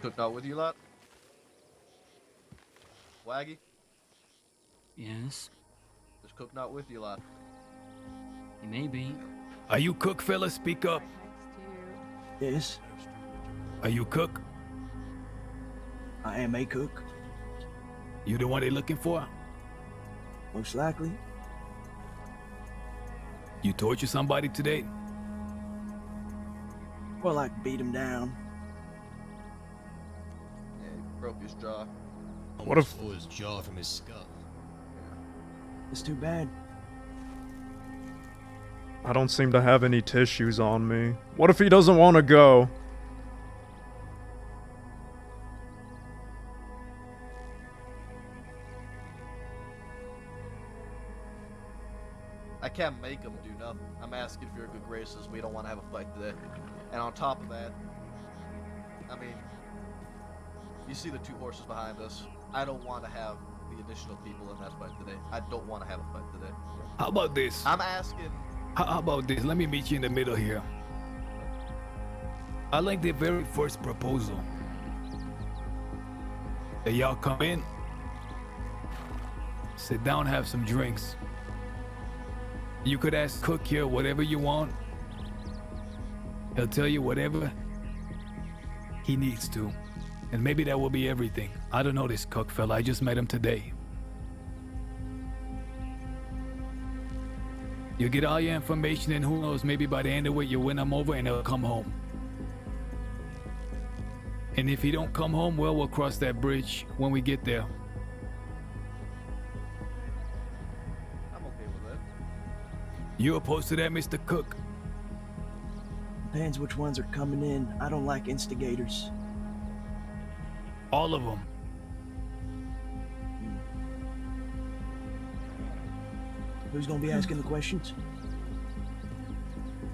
Cooked out with you lot? Waggy? Yes, Just cooking out with you lot. he may be. Are you cook, fella? Speak up. Yes, Are you cook? I am a cook, You the one they looking for? most likely. You torture somebody today? Well, I beat him down. Yeah, he broke his jaw. What if blew his jaw from his skull? It's too bad. I don't seem to have any tissues on me. What if he doesn't want to go? I can't make him do nothing. I'm asking for your good graces. We don't want to have a fight today. And on top of that, I mean, you see the two horses behind us. I don't want to have the additional people in that fight today. I don't want to have a fight today. How about this? I'm asking. How about this? Let me meet you in the middle here. I like the very first proposal. That y'all come in, sit down, have some drinks. You could ask Cook here whatever you want. He'll tell you whatever he needs to. And maybe that will be everything. I don't know this Cook fella. I just met him today. You get all your information, and who knows, maybe by the end of it, you win him over and he'll come home. And if he don't come home, well, we'll cross that bridge when we get there. I'm okay with that. You opposed to that, Mr. Cook? Depends which ones are coming in. I don't like instigators. All of them. Who's gonna be asking the questions?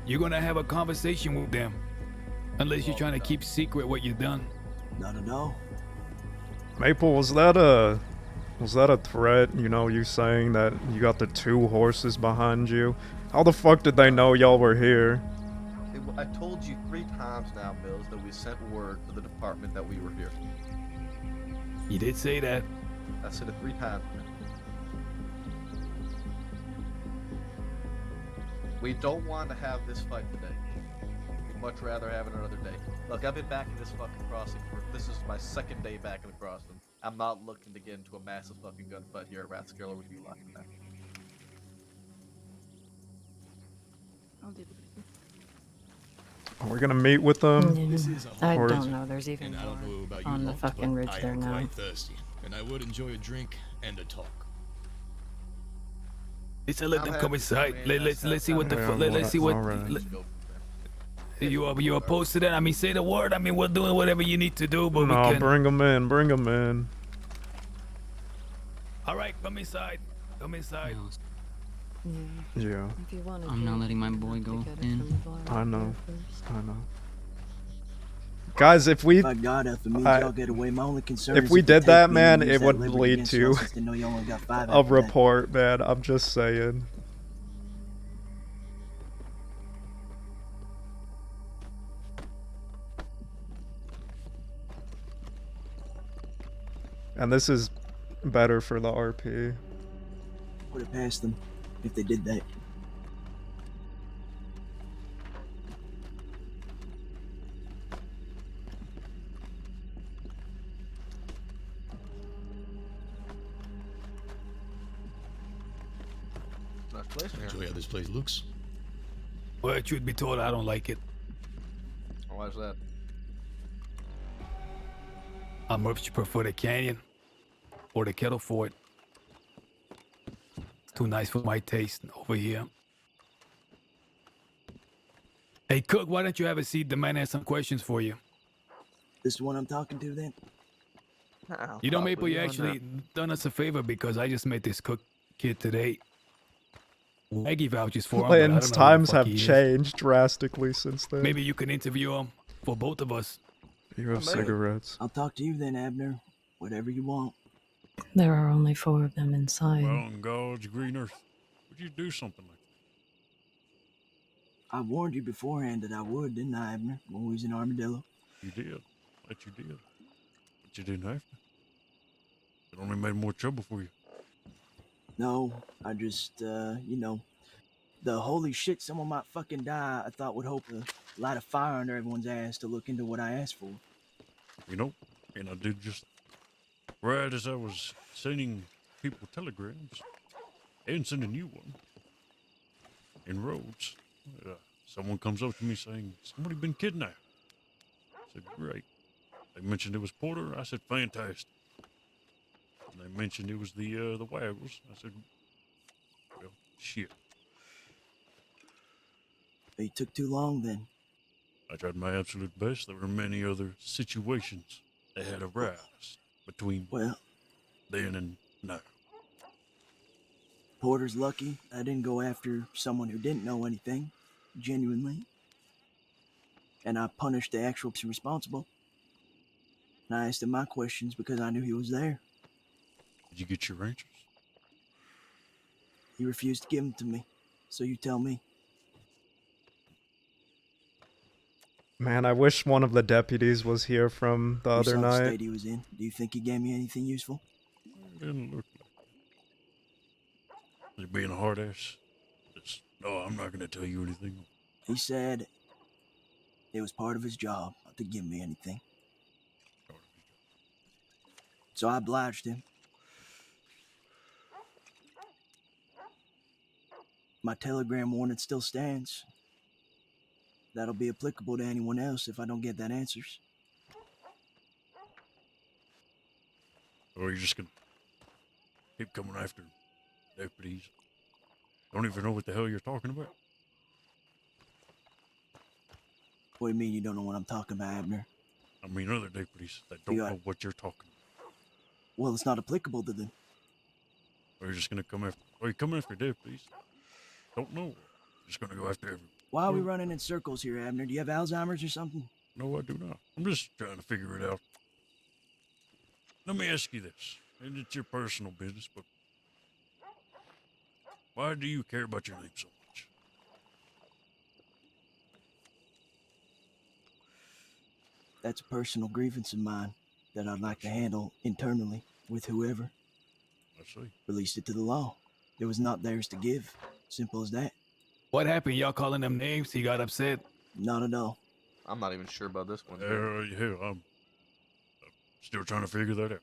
You're gonna have a conversation with them. Unless you're trying to keep secret what you've done. Not at all. Maple, was that a threat? You know, you saying that you got the two horses behind you? How the fuck did they know y'all were here? I told you 3 times now, Mills, that we sent word to the department that we were here. You did say that. I said it 3 times. We don't want to have this fight today. We'd much rather have it another day. Look, I've been back in this fucking crossing this is my 2nd day back in the crossing. I'm not looking to get into a massive fucking gunfight here at Rathskeller with you like that. I'll do it. We're gonna meet with them. I Or- don't know. There's even And I don't know more about you on the lot, fucking but ridge I there am now. quite thirsty, and I would enjoy a drink and a talk. Let's let them come inside. Let's see what the Yeah, let's see what alright. Let's go. you opposed to that. I mean, say the word. I mean, we're doing whatever you need to do, but we No, can. bring them in. Bring them in. All right, come inside. Come inside. No, Yeah. Yeah, If you wanted I'm to, not letting my you boy have to go get it in. from the bar I know. there first. I know. Guys, if we If I got up, it means I- y'all get away. My only concern if is we if they did take that, me and man, use it that would liberty lead against to y'all since they know you only got 5 a after that. report, man. I'm just saying. And this is better for the RP. Put it past them if they did that. Nice place in here. Enjoy how this place looks. Well, truth be told, I don't like it. Why is that? I much prefer the canyon or the kettle fort. It's too nice for my taste over here. Hey, Cook, why don't you have a seat? The man has some questions for you. This the one I'm talking to then? You know, Maple, you actually done us a favor because I just met this Cook kid today. Maggie vouches for him, but I don't know Land's who the times fuck have he is. changed drastically since then. Maybe you can interview him for both of us. You have Maybe. cigarettes. I'll talk to you then, Abner. Whatever you want. There are only 4 of them inside. Well, on God's green earth, would you do something like that? I warned you beforehand that I would, didn't I, Abner? When we was in Armadillo. You did. But you did. you didn't have to. It only made more trouble for you. No, I just, the holy shit, someone might fucking die, I thought would hope to light a fire under everyone's ass to look into what I asked for. You know, and I did just right as I was sending people telegrams and sending you one in roads. Someone comes up to me saying, somebody been kidnapped. I said, great. They mentioned it was Porter. I said, fantastic. And they mentioned it was the Waggles. I said, well, shit. It took too long then. I tried my absolute best. There were many other situations that had arisen between Well, then and now. Porter's lucky I didn't go after someone who didn't know anything, genuinely. And I punished the actual person responsible. And I asked him my questions because I knew he was there. Did you get your answers? He refused to give them to me. So you tell me. Man, I wish one of the deputies was here from the You other saw the night. state he was in. Do you think he gave me anything useful? It didn't look like it. Was he being a hard ass? Just, no, I'm not going to tell you anything. He said it was part of his job not to give me anything. So I obliged him. My telegram warning still stands. That'll be applicable to anyone else if I don't get that answers. Or you're just going to keep coming after deputies. Don't even know what the hell you're talking about. What do you mean you don't know what I'm talking about, Abner? I mean other deputies that don't know what you're talking about. Well, it's not applicable to them. Or you're just going to come after... Or you're coming after deputies. Don't know. You're just going to go after everyone. Why are we running in circles here, Abner? Do you have Alzheimer's or something? No, I do not. I'm just trying to figure it out. Let me ask you this, and it's your personal business, but why do you care about your name so much? That's a personal grievance of mine that I'd like to handle internally with whoever. I see. Released it to the law. It was not theirs to give. Simple as that. What happened? Y'all calling them names? He got upset. Not at all. I'm not even sure about this one. Hell, I'm still trying to figure that out.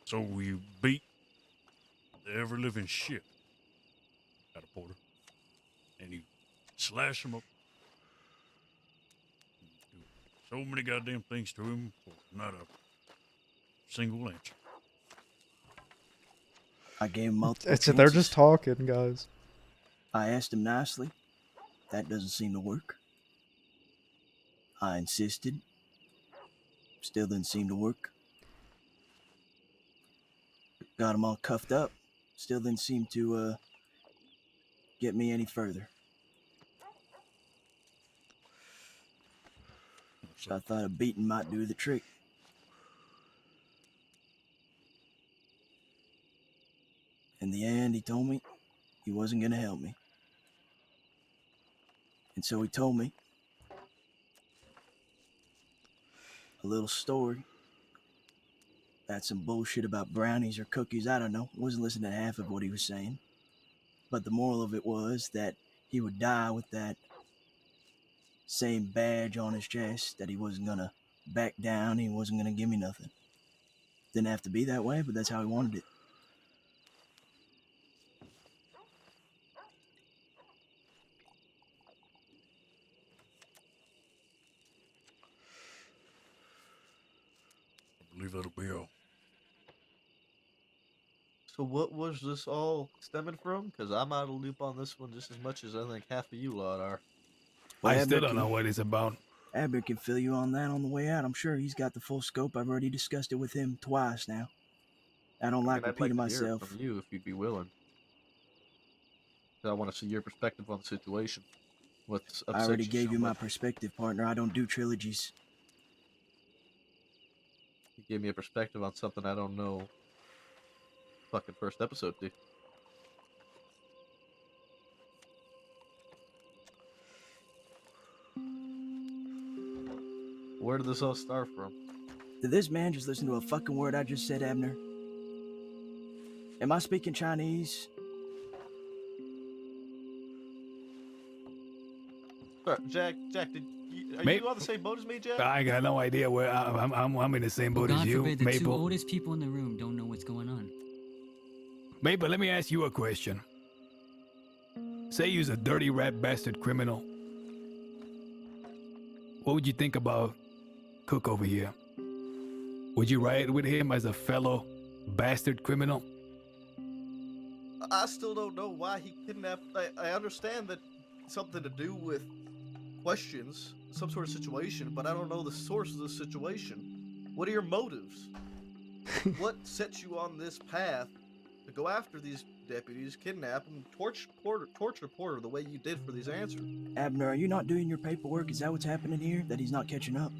So you beat the ever-living shit out of Porter, and you slash him up. You do so many goddamn things to him for not a single answer. I gave him multiple They're chances. just talking, guys. I asked him nicely. That doesn't seem to work. I insisted. Still didn't seem to work. Got him all cuffed up. Still didn't seem to get me any further. So I thought a beating might do the trick. In the end, he told me he wasn't going to help me. And so he told me a little story. That's some bullshit about brownies or cookies, I don't know. Wasn't listening to half of what he was saying. But the moral of it was that he would die with that same badge on his chest, that he wasn't going to back down, he wasn't going to give me nothing. Didn't have to be that way, but that's how he wanted it. I believe that'll be all. So what was this all stemming from? Because I'm out of the loop on this one just as much as I think half of you lot are. Well, I still Abner don't know what it's about. Abner can fill you on that on the way out. I'm sure he's got the full scope. I've already discussed it with him twice now. I don't like And I'd repeating like to hear it myself. from you if you'd be willing. 'Cause I want to see your perspective on the situation. What's upset I already you gave so you my much? perspective, partner. I don't do trilogies. You gave me a perspective on something I don't know. Fucking first episode, dude. Where did this all start from? Did this man just listen to a fucking word I just said, Abner? Am I speaking Chinese? Sorry, Jack, are Mate- you on the same boat as me, Jack? I got no idea where I'm in the same Well, boat as God you, forbid the two Maple. oldest people in the room don't know what's going on. Maple, let me ask you a question. Say you's a dirty rat bastard criminal. What would you think about Cook over here? Would you ride with him as a fellow bastard criminal? I still don't know why he kidnapped. I understand that it's something to do with questions, some sort of situation, but I don't know the source of the situation. What are your motives? What sets you on this path to go after these deputies, kidnap them, torture Porter the way you did for these answers? Abner, are you not doing your paperwork? Is that what's happening here? That he's not catching up?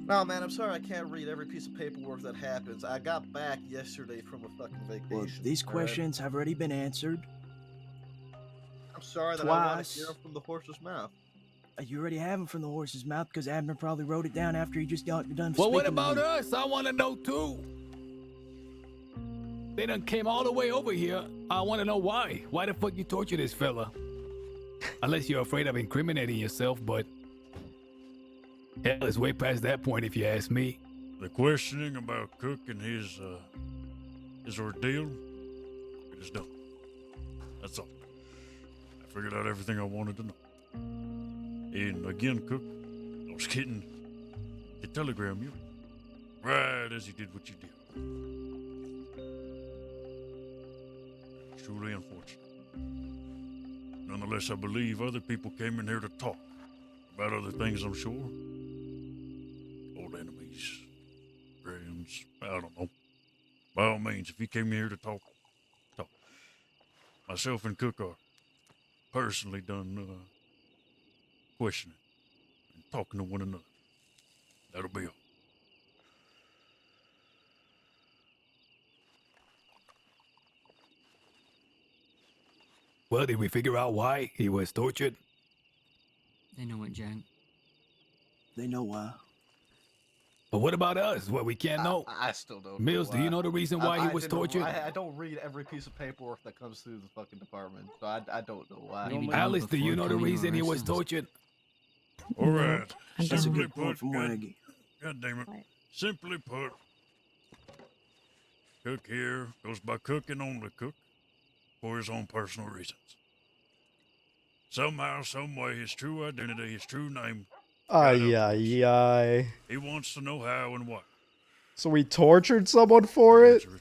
No, man, I'm sorry I can't read every piece of paperwork that happens. I got back yesterday from a fucking vacation. Well, these alright? questions have already been answered. I'm sorry that I want Twice. to hear them from the horse's mouth. You already have them from the horse's mouth because Abner probably wrote it down after he just got done Well, what speaking to about them. us? I want to know too. They done came all the way over here. I want to know why. Why the fuck you torture this fella? Unless you're afraid of incriminating yourself, but hell, it's way past that point if you ask me. The questioning about Cook and his ordeal, it is done. That's all. I figured out everything I wanted to know. And again, Cook, I was getting the telegram you right as he did what you did. It's truly unfortunate. Nonetheless, I believe other people came in here to talk about other things, I'm sure. Old enemies, friends, I don't know. By all means, if you came here to talk, talk. Myself and Cook are personally done questioning and talking to one another. That'll be all. Well, did we figure out why he was tortured? They know it, Jack. They know why. But what about us? What we can't know? I still don't Mills, know do you know the reason why he was didn't- tortured? I don't read every piece of paperwork that comes through the fucking department, so I don't know why. Maybe don't Alice, do you before know the coming to reason he was ourselves. tortured? All right. I That's a Simply good point put, from God, Waggy. God damn it. Right. Simply put, Cook here goes by Cook and only Cook for his own personal reasons. Somehow, some way, his true identity, his true name, Ay, ay, ay. he wants to know how and why. So we tortured someone for it? Answer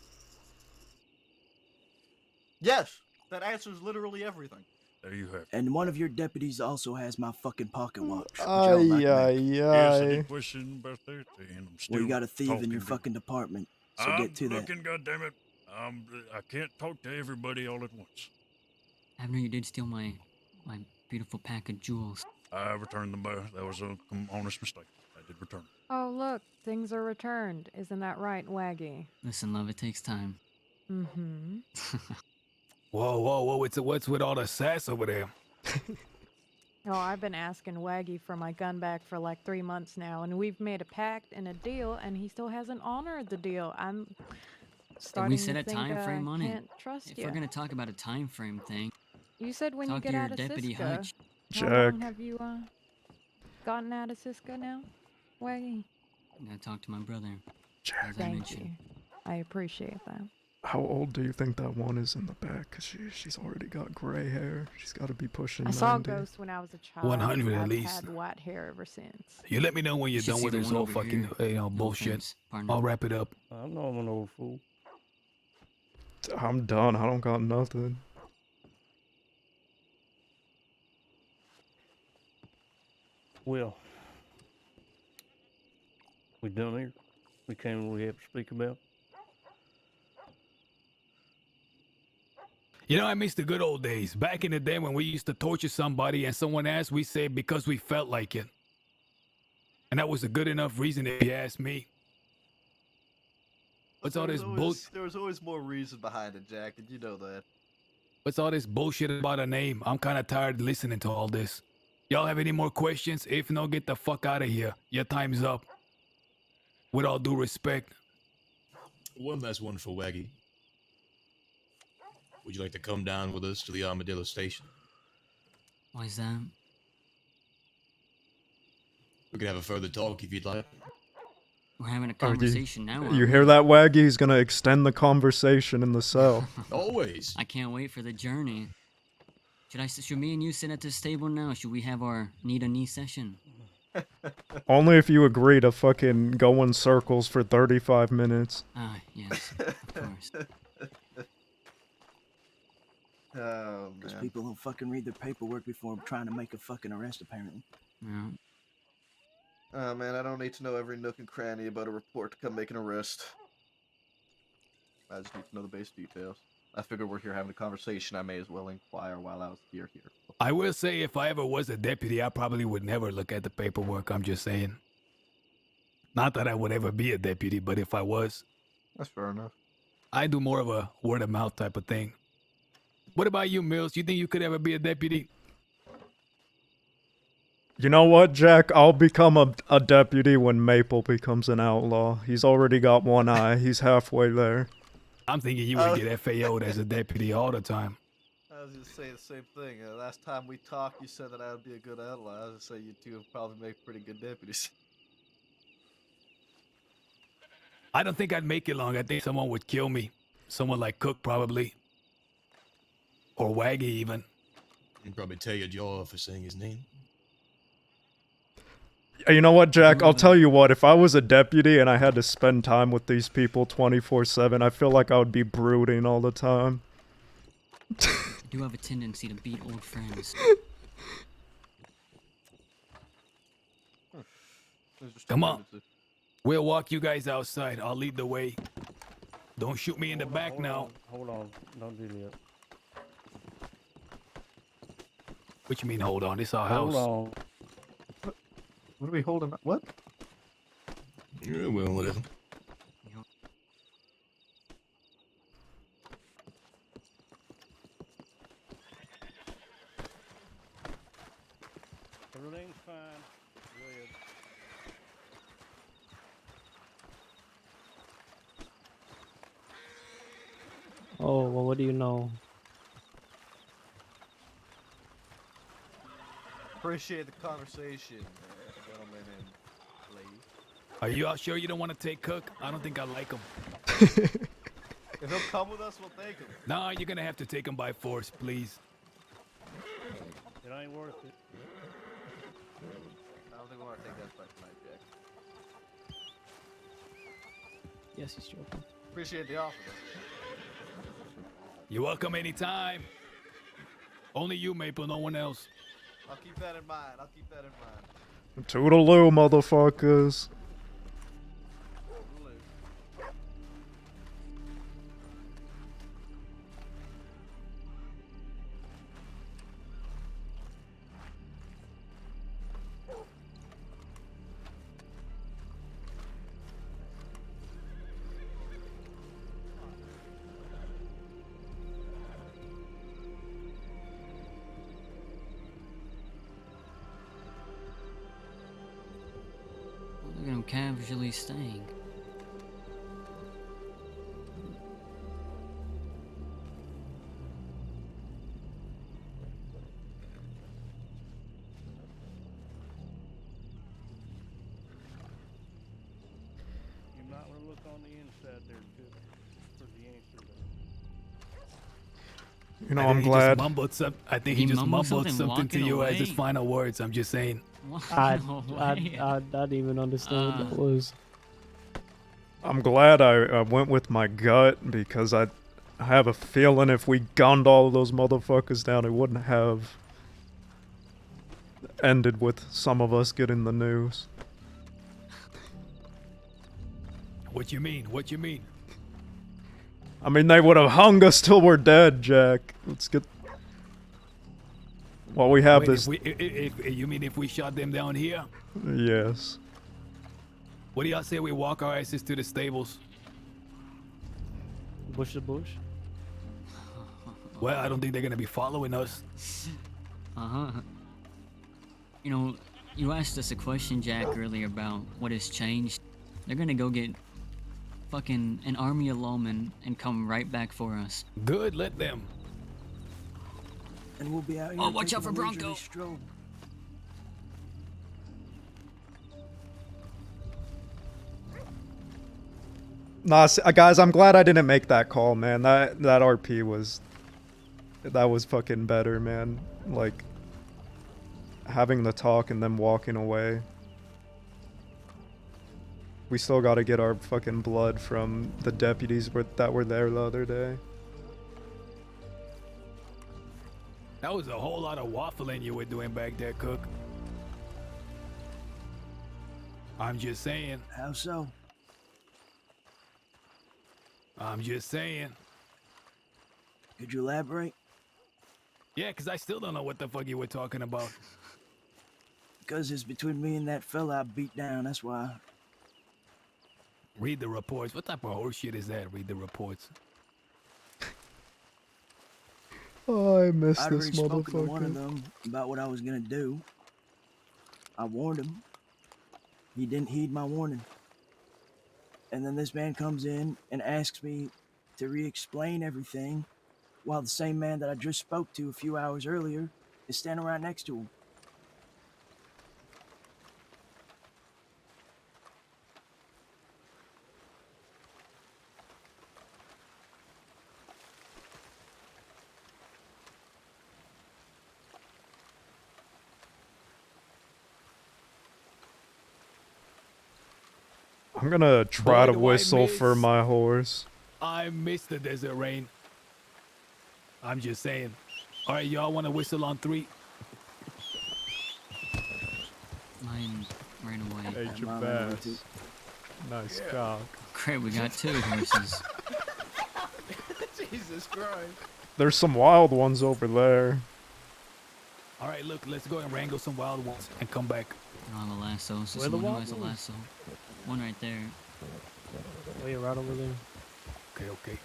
Yes, that answers literally everything. There you have it. And one of your deputies also has my fucking pocket watch. which I would like Ay, back. ay, Yes, I ay. did question about that, and I'm still Well, you got a thief in talking your to- fucking department, so I'm get to that. looking, goddammit. I can't talk to everybody all at once. Abner, you did steal my beautiful pack of jewels. I returned them back. That was a honest mistake. I did return them. Oh, look, things are returned. Isn't that right, Waggy? Listen, love, it takes time. Mm-hmm. Whoa, what's with all the sass over there? Oh, I've been asking Waggy for my gun back for like 3 months now, and we've made a pact and a deal, and he still hasn't honored the deal. I'm starting set to a think time frame on it. can't trust If you. we're gonna talk about a time frame thing, You said when you talk to get your out of deputy Cisco. Hutch. How Jack. long have you gotten out of Cisco now, Waggy? I'm gonna talk to my brother. Jack. As I Thank mentioned. you. I appreciate that. How old do you think that one is in the back? Because she's already got gray hair. She's got to be pushing I saw a 90. ghost when I was a child. 100 at I've least. had white hair ever since. You let me know when you're should done see with the this one whole over fucking here. you know, No bullshit. offense, partner. I'll wrap it up. I know I'm an old fool. I'm done. I don't got nothing. Well, we done here. We came what we have to speak about. You know, I miss the good old days. Back in the day when we used to torture somebody and someone asked, we say because we felt like it. And that was a good enough reason if you ask me. What's all this There was always more reason behind it, Jack, and you know that. What's all this bullshit about a name? I'm kind of tired of listening to all this. Y'all have any more questions? If no, get the fuck out of here. Your time's up. with all due respect. One last one for Waggy. Would you like to come down with us to the Armadillo station? Why is that? We could have a further talk if you'd like. We're having a Oh, conversation now. You aren't hear we? that, Waggy? He's gonna extend the conversation in the cell. Always. I can't wait for the journey. Should me and you sit at this table now? Should we have our knee-to-knee session? Only if you agree to fucking go in circles for 35 minutes. Ah, yes, of course. Oh, Because man. people don't fucking read their paperwork before trying to make a fucking arrest, apparently. Yeah. Oh, man, I don't need to know every nook and cranny about a report to come make an arrest. I just need to know the base details. I figure we're here having a conversation. I may as well inquire while I was here. I will say, if I ever was a deputy, I probably would never look at the paperwork. I'm just saying. Not that I would ever be a deputy, but if I was, That's fair enough. I do more of a word of mouth type of thing. What about you, Mills? You think you could ever be a deputy? You know what, Jack? I'll become a deputy when Maple becomes an outlaw. He's already got one eye. He's halfway there. I'm thinking you would get FAO'd as a deputy all the time. I was just saying the same thing. Last time we talked, you said that I would be a good outlaw. I was just saying you two would probably make pretty good deputies. I don't think I'd make it long. I think someone would kill me. Someone like Cook, probably. Or Waggy, even. You'd probably tear your jaw off for saying his name. You know what, Jack? I'll tell you what. If I was a deputy and I had to spend time with these people 24/7, I feel like I would be brooding all the time. I do have a tendency to beat old friends. Come on. We'll walk you guys outside. I'll lead the way. Don't shoot me in the back now. Hold on. Don't do that. What you mean, hold on? This our house. Hold on. What are we holding? What? Yeah, well, whatever. Everything's fine. Go ahead. Oh, well, what do you know? Appreciate the conversation, gentlemen and ladies. Are you all sure you don't want to take Cook? I don't think I like him. If he'll come with us, we'll take him. No, you're gonna have to take him by force, please. It ain't worth it. I don't think we want to take that fight tonight, Jack. Yes, he's joking. Appreciate the offer, though. You're welcome anytime. Only you, Maple, no one else. I'll keep that in mind. Toodaloo, motherfuckers. Look at him casually staying. You might want to look on the inside there too for the answer there. You know, I think I'm he just glad. mumbled I think He he just mumbled mumbled something something to walking you as his away? final words. I'm just saying. I way. didn't even understand what that was. I'm glad I went with my gut because I have a feeling if we gunned all of those motherfuckers down, it wouldn't have ended with some of us getting the news. What you mean? What you mean? I mean, they would have hung us till we're dead, Jack. Let's get. While we have Wait, this. if you mean if we shot them down here? Yes. What do y'all say we walk our asses to the stables? Bush to bush. Well, I don't think they're gonna be following us. Uh-huh. You know, you asked us a question, Jack, earlier about what has changed. They're gonna go get fucking an army of lawmen and come right back for us. Good, let them. And we'll be out here. Oh, watch out taking for a leisurely Bronco. stroll. Nah, guys, I'm glad I didn't make that call, man. That RP was... That was fucking better, man. Like, having the talk and then walking away. We still gotta get our fucking blood from the deputies that were there the other day. That was a whole lot of waffling you were doing back there, Cook. I'm just saying. How so? I'm just saying. Could you elaborate? Yeah, 'cause I still don't know what the fuck you were talking about. Because it's between me and that fella I beat down, that's why. Read the reports. What type of horse shit is that? Read the reports. Oh, I miss I'd this already spoken to one of motherfucker. them about what I was gonna do. I warned him. He didn't heed my warning. And then this man comes in and asks me to re-explain everything while the same man that I just spoke to a few hours earlier is standing right next to him. I'm gonna try Boy, to do I whistle for miss- my horse. I miss the desert rain. I'm just saying. All right, y'all want to whistle on 3? Mine ran away. Hey, Yeah, mine ran away too. Jabaz. Nice cock. Great, we got 2 horses. Jesus Christ. There's some wild ones over there. All right, look, let's go and wrangle some wild ones and come back. I don't have a lasso, so Where the someone who has a wild ones? lasso. One right there. Oh, yeah, right over there. Okay, okay.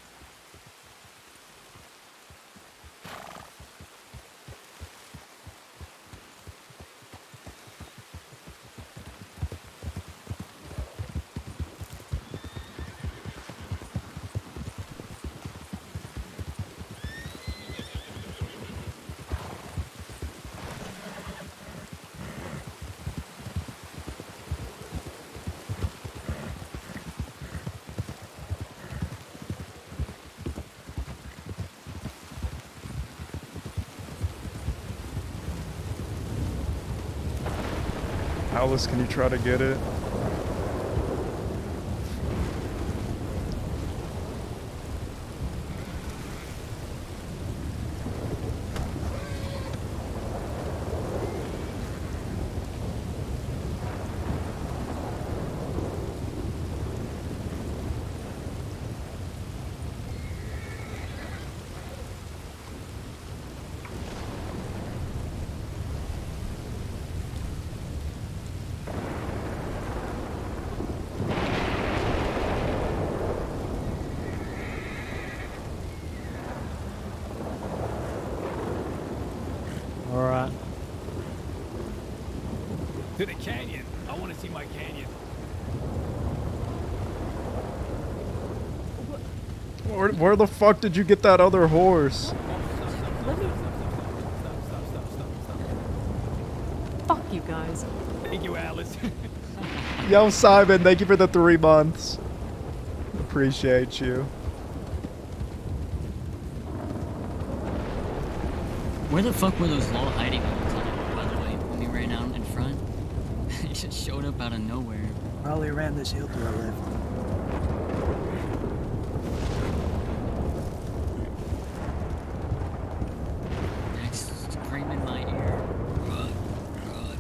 Alice, can you try to get it? All right. To the canyon. I want to see my canyon. Where the fuck did you get that other horse? Let me. Fuck you guys. Thank you, Alice. Yo, Simon, thank you for the 3 months. Appreciate you. Where the fuck were those law hiding holes on it, by the way, when we ran out in front? It just showed up out of nowhere. Probably around this hill to our left. Next, scream in my ear. Run, run.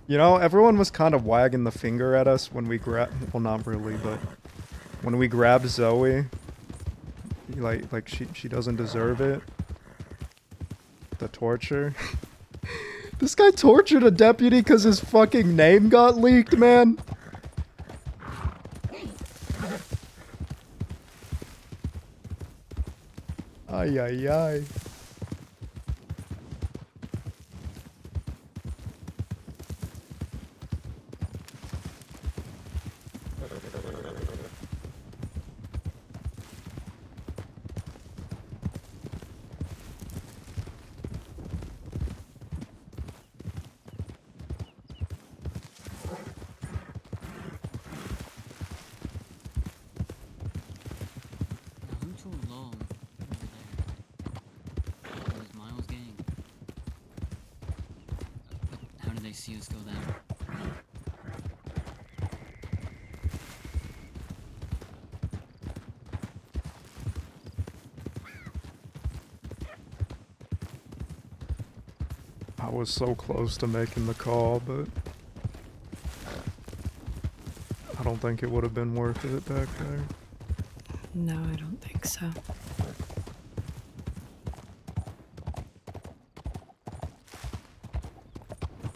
You know, everyone was kind of wagging the finger at us when we well, not really, but when we grabbed Zoe. Like she doesn't deserve it. The torture. This guy tortured a deputy because his fucking name got leaked, man. Ay, ay, ay. Now, who told Law over there? It was Miles' gang. But how did they see us go there? I was so close to making the call, but I don't think it would have been worth it back there. No, I don't think so.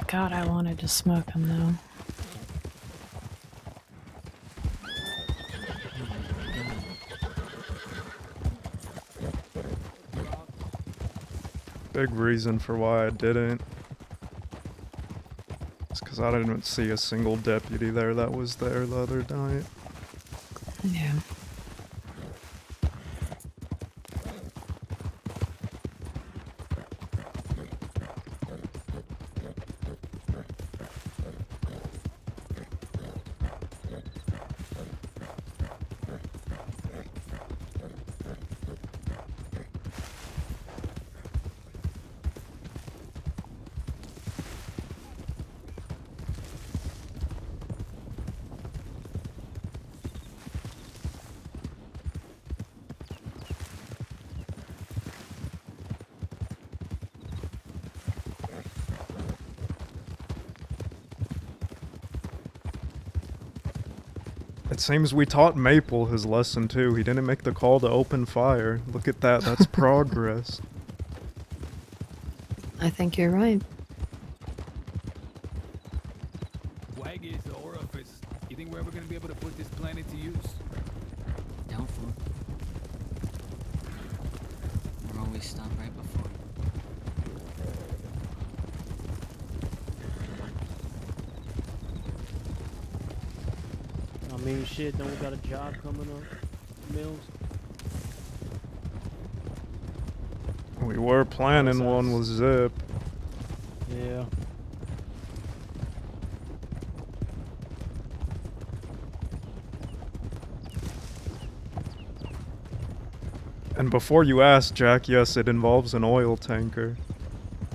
God, I wanted to smoke them though. Big reason for why I didn't. It's because I didn't see a single deputy there that was there the other night. Yeah. It seems we taught Maple his lesson too. He didn't make the call to open fire. Look at that, that's progress. I think you're right. Waggy is the orifice. You think we're ever gonna be able to put this planet to use? Doubtful. We're always stopped right before. I mean, shit, don't we got a job coming up, Mills? We were planning one with Zip. Yeah. And before you ask, Jack, yes, it involves an oil tanker.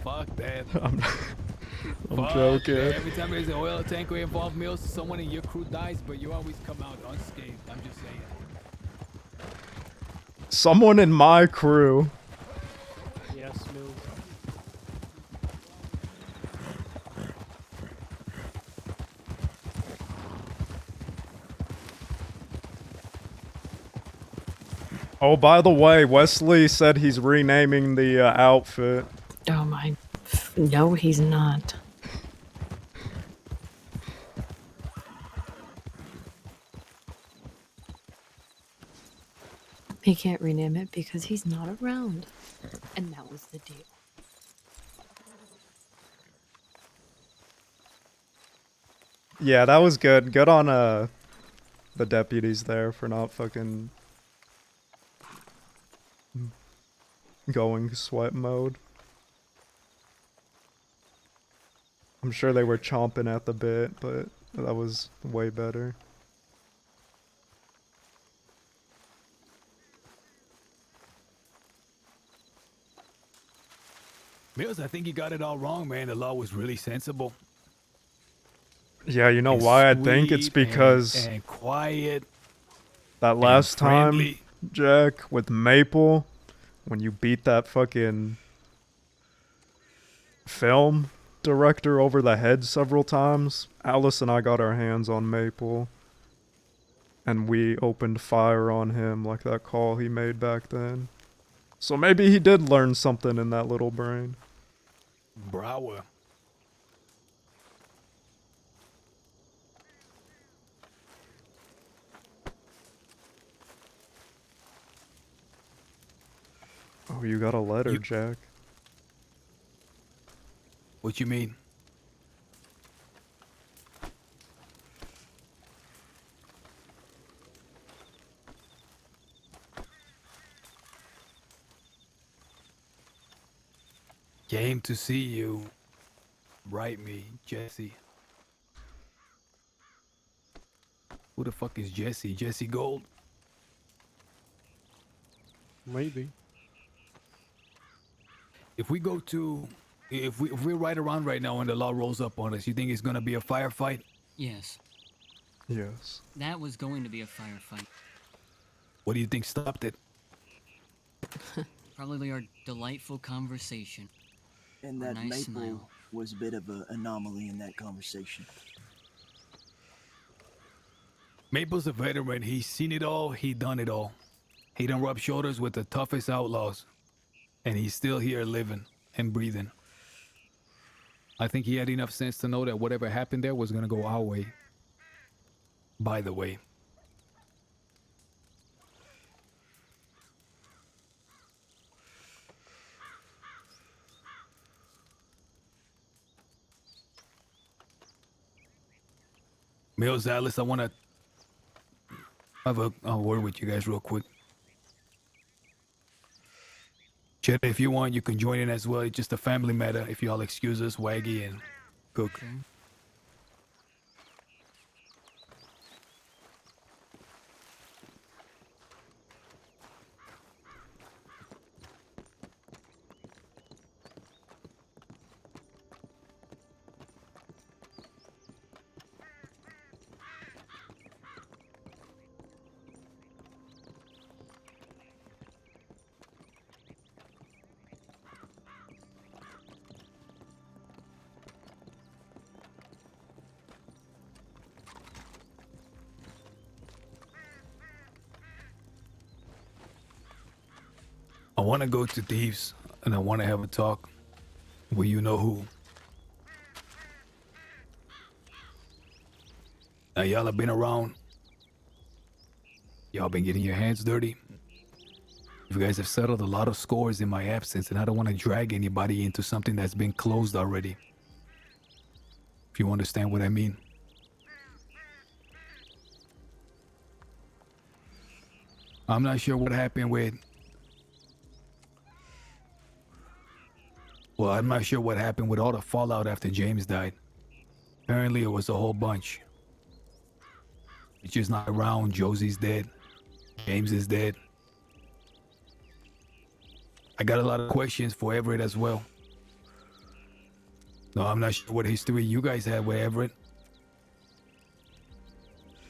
Fuck that. I'm Fuck joking. that. Every time there's an oil tanker involved, Mills, someone in your crew dies, but you always come out unscathed. I'm just saying. Someone in my crew. Yes, Mills. Oh, by the way, Wesley said he's renaming the outfit. Oh my. No, he's not. He can't rename it because he's not around. And that was the deal. Yeah, that was good. Good on the deputies there for not fucking going sweat mode. I'm sure they were chomping at the bit, but that was way better. Mills, I think you got it all wrong, man. The law was really sensible. Yeah, you know and why I think it's sweet because and quiet. that last time, friendly. Jack, with Maple, when you beat that fucking film, director over the head several times. Alice and I got our hands on Maple. And we opened fire on him like that call he made back then. So maybe he did learn something in that little brain. Brower. Oh, you got a letter, Jack. What you mean? Came to see you. Write me, Jesse. Who the fuck is Jesse? Jesse Gold? Maybe. If we go to, if we ride around right now and the law rolls up on us, you think it's gonna be a firefight? Yes, Yes. that was going to be a firefight. What do you think stopped it? Probably our delightful conversation. And A that nice Maple smile. was a bit of an anomaly in that conversation. Maple's a veteran. He's seen it all. He done it all. He done rubbed shoulders with the toughest outlaws. And he's still here living and breathing. I think he had enough sense to know that whatever happened there was gonna go our way. By the way. Mills, Alice, I want to have a word with you guys real quick. Chet, if you want, you can join in as well. It's just a family matter. If y'all excuse us, Waggy and Cook. Okay. I want to go to Thieves, and I want to have a talk with you know who. Now, y'all have been around. Y'all been getting your hands dirty. You guys have settled a lot of scores in my absence, and I don't want to drag anybody into something that's been closed already. If you understand what I mean. I'm not sure what happened with... Well, I'm not sure what happened with all the fallout after James died. Apparently it was a whole bunch. It's just not around. Josie's dead. James is dead. I got a lot of questions for Everett as well. No, I'm not sure what history you guys had with Everett.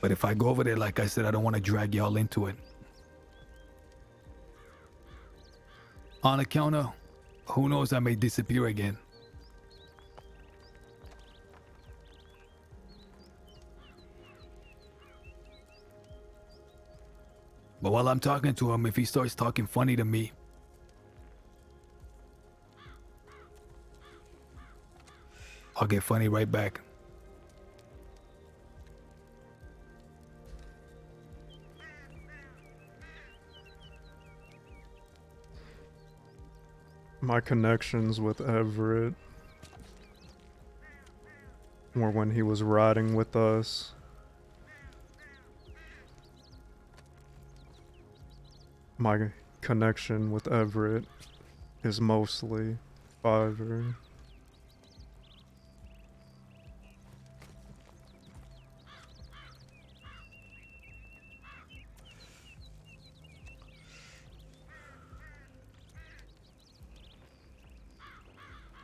But if I go over there, like I said, I don't want to drag y'all into it. On account of, who knows, I may disappear again. But while I'm talking to him, if he starts talking funny to me, I'll get funny right back. My connections with Everett were when he was riding with us. My connection with Everett is mostly Fiverr.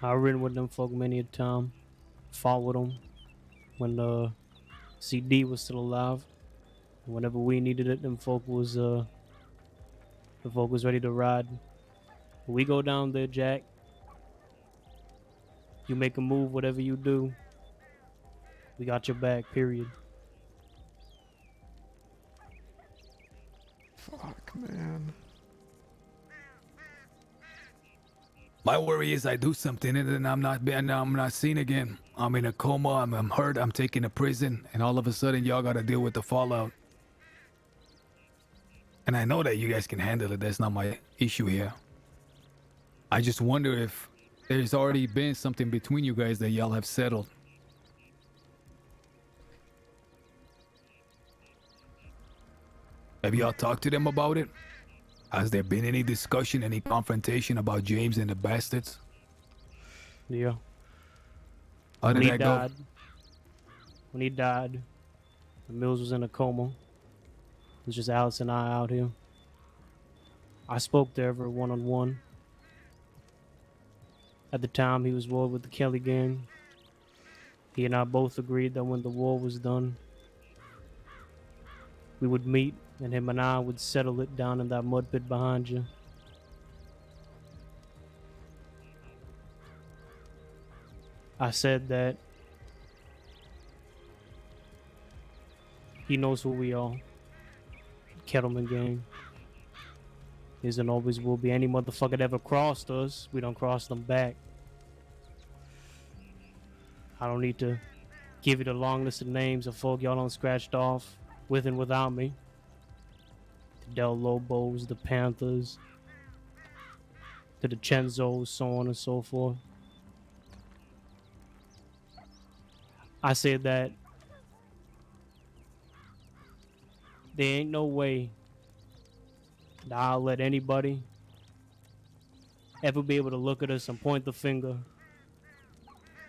I ridden with them folk many a time. Fought with them when CD was still alive. Whenever we needed it, them folk was ready to ride. We go down there, Jack. You make a move, whatever you do, we got your back, period. Fuck, man. My worry is I do something and then I'm not seen again. I'm in a coma, I'm hurt, I'm taken to prison, and all of a sudden y'all gotta deal with the fallout. And I know that you guys can handle it, that's not my issue here. I just wonder if there's already been something between you guys that y'all have settled. Have y'all talked to them about it? Has there been any discussion, any confrontation about James and the bastards? Yeah. How When did he that died, go? when he died, Mills was in a coma. It was just Alice and I out here. I spoke to Everett one-on-one. At the time, he was war with the Kelly gang. He and I both agreed that when the war was done, we would meet, and him and I would settle it down in that mud pit behind you. I said that he knows who we are. Kettleman gang. Is and always will be. Any motherfucker that ever crossed us, we don't cross them back. I don't need to give you the long list of names of folk y'all done scratched off with and without me. The Del Lobos, the Panthers, the DiCenzos, so on and so forth. I said that there ain't no way that I'll let anybody ever be able to look at us and point the finger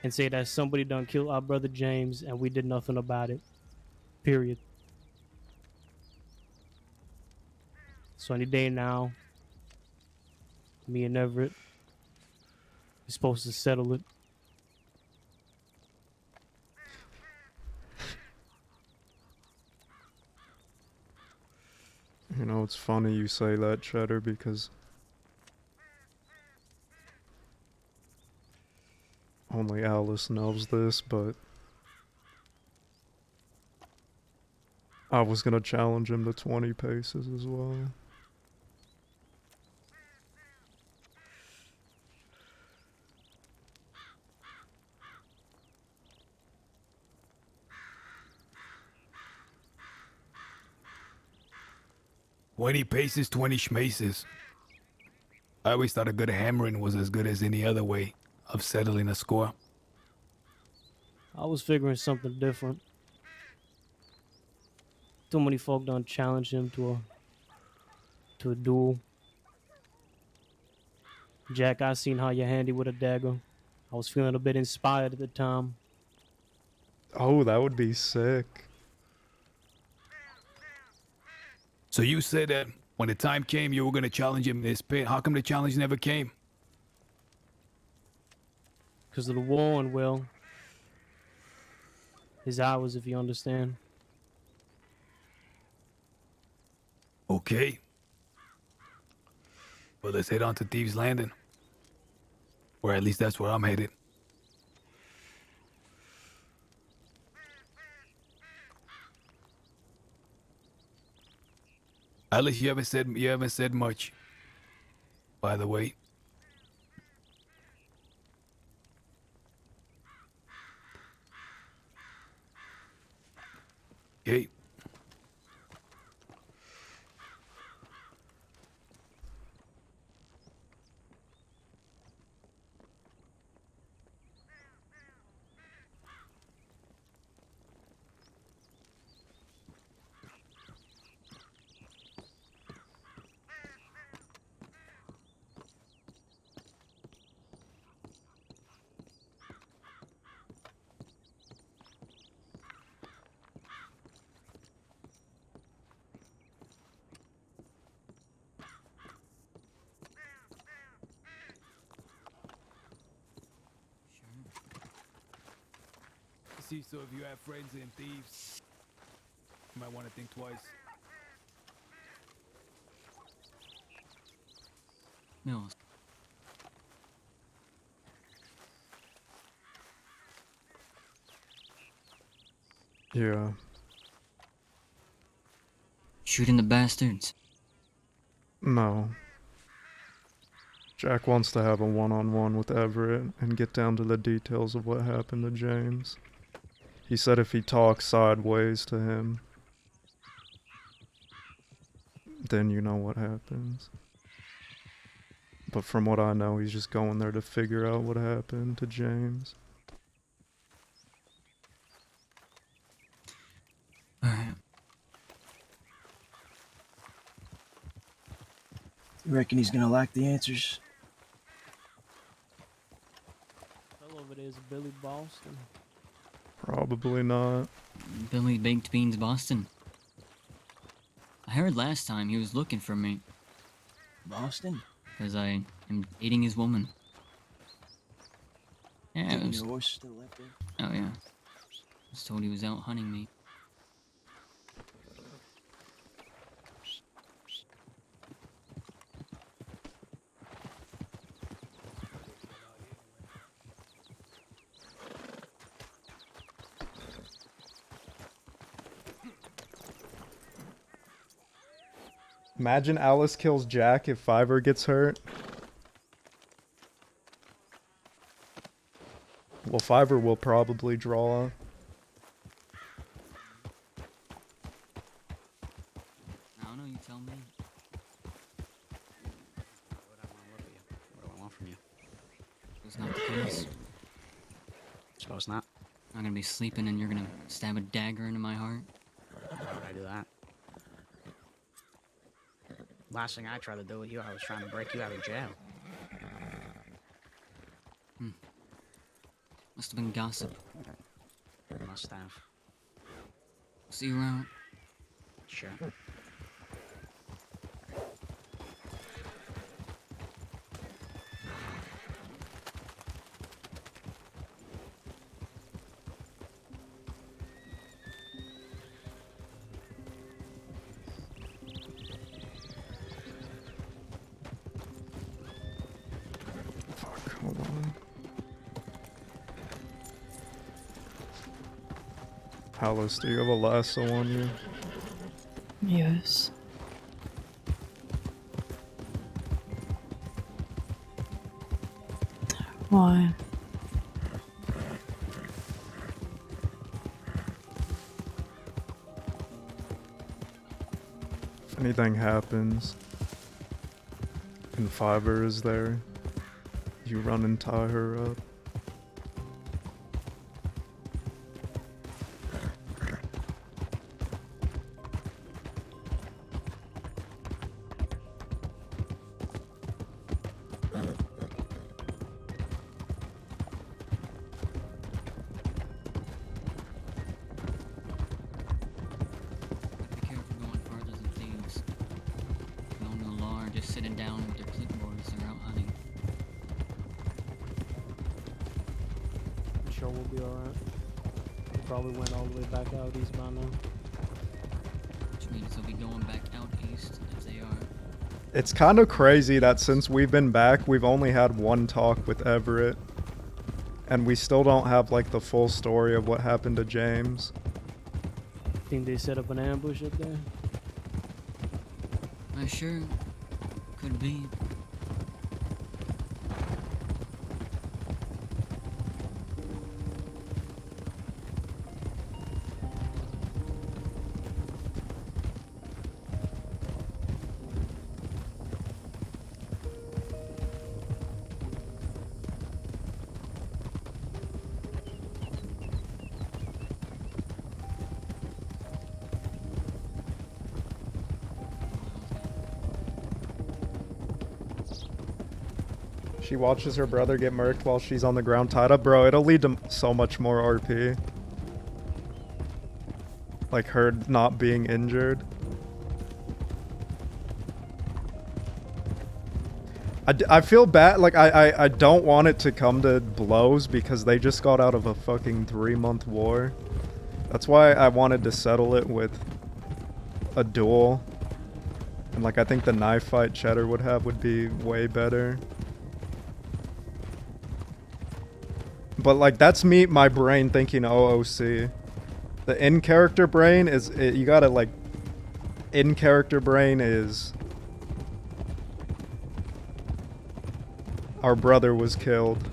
and say that somebody done killed our brother James and we did nothing about it. Period. So any day now, me and Everett is supposed to settle it. You know, it's funny you say that, Cheddar, because only Alice knows this, but I was gonna challenge him to 20 paces as well. "20 paces, 20 schmaces." I always thought a good hammering was as good as any other way of settling a score. I was figuring something different. Too many folk done challenge him to a duel. Jack, I seen how you're handy with a dagger. I was feeling a bit inspired at the time. Oh, that would be sick. So you said that when the time came you were gonna challenge him in this pit. How come the challenge never came? Because of the war and, well, his hours, if you understand. Okay. Well, let's head on to Thieves Landing. Or at least that's where I'm headed. Alice, you haven't said much. By the way. Okay. See, so if you have friends in thieves, you might want to think twice. Mills. Yeah. Shooting the bastards. No. Jack wants to have a one-on-one with Everett and get down to the details of what happened to James. He said if he talks sideways to him, then you know what happens. But from what I know, he's just going there to figure out what happened to James. Alright. You reckon he's gonna like the answers? Fell over there is Billy Boston. Probably not. Billy Baked Beans Boston. I heard last time he was looking for me. Boston? Because I am dating his woman. Yeah, it Getting was... your horse still up there? Oh yeah. I was told he was out hunting me. Imagine Alice kills Jack if Fiverr gets hurt. Well, Fiverr will probably draw. I don't know, you tell me. What do I want from you? It's not the case. Suppose not. I'm gonna be sleeping and you're gonna stab a dagger into my heart. Why would I do that? Last thing I tried to do with you, I was trying to break you out of jail. Must have been gossip. Must have. See you around. Sure. Fuck, hold on. Alice, do you have a lasso on you? Yes. Why? If anything happens and Fiverr is there, you run and tie her up. Be careful going further than thieves. No law are just sitting down with their clipboards. They're out hunting. I'm sure we'll be alright. We probably went all the way back out east by now. Which means they'll be going back out east if they are. It's kind of crazy that since we've been back, we've only had one talk with Everett. And we still don't have, like, the full story of what happened to James. Think they set up an ambush up there? I sure could be. She watches her brother get murked while she's on the ground tied up. Bro, it'll lead to so much more RP. Like her not being injured. I feel bad, like I don't want it to come to blows because they just got out of a fucking 3-month war. That's why I wanted to settle it with a duel. And like I think the knife fight Cheddar would have would be way better. But like that's my brain thinking OOC. The in-character brain is you gotta like. In-character brain is. Our brother was killed.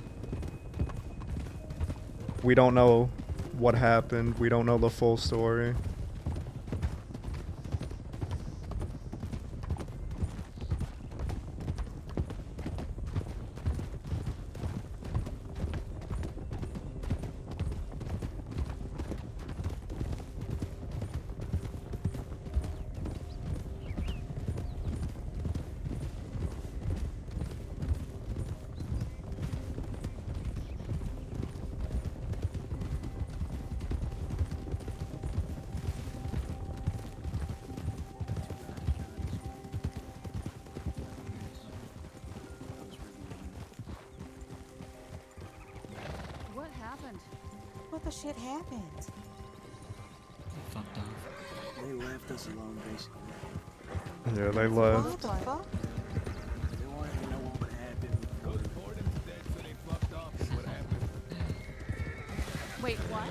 We don't know what happened. We don't know the full story. What happened? What the shit happened? Fucked off. They left us alone, basically. Yeah, they left. What the fuck? They wanted to know what would happen. Wait, what?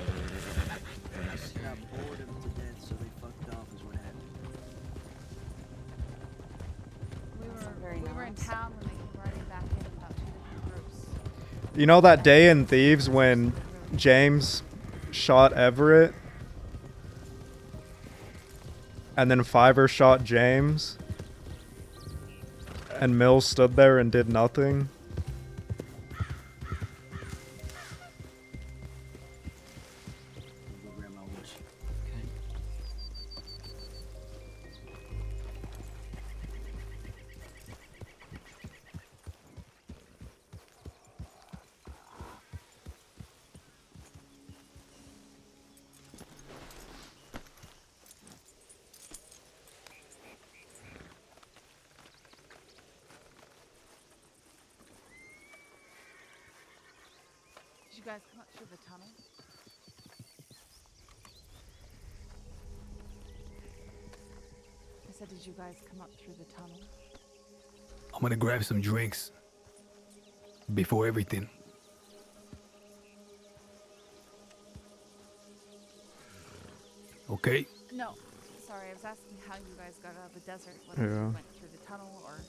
Got bored him to death, so they fucked off is what happened. We were in town when they came riding back in about 2 different groups. You know that day in Thieves when James shot Everett? And then Fiverr shot James? And Mills stood there and did nothing? Go grab my horse. Okay. Did you guys come up through the tunnel? I said, did you guys come up through the tunnel? I'm gonna grab some drinks. Before everything. Okay? No. Sorry, I was asking how you guys got out of the desert. Whether Yeah. you went through the tunnel or...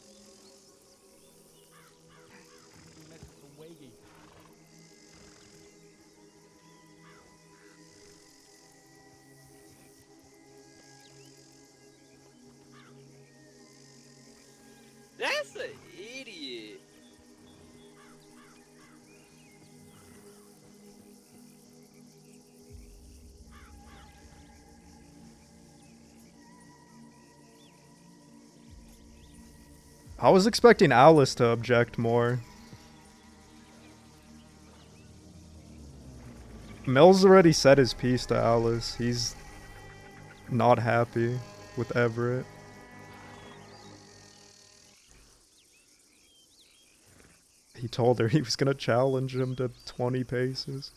That's an idiot. I was expecting Alice to object more. Mills already said his piece to Alice. He's not happy with Everett. He told her he was gonna challenge him to 20 paces.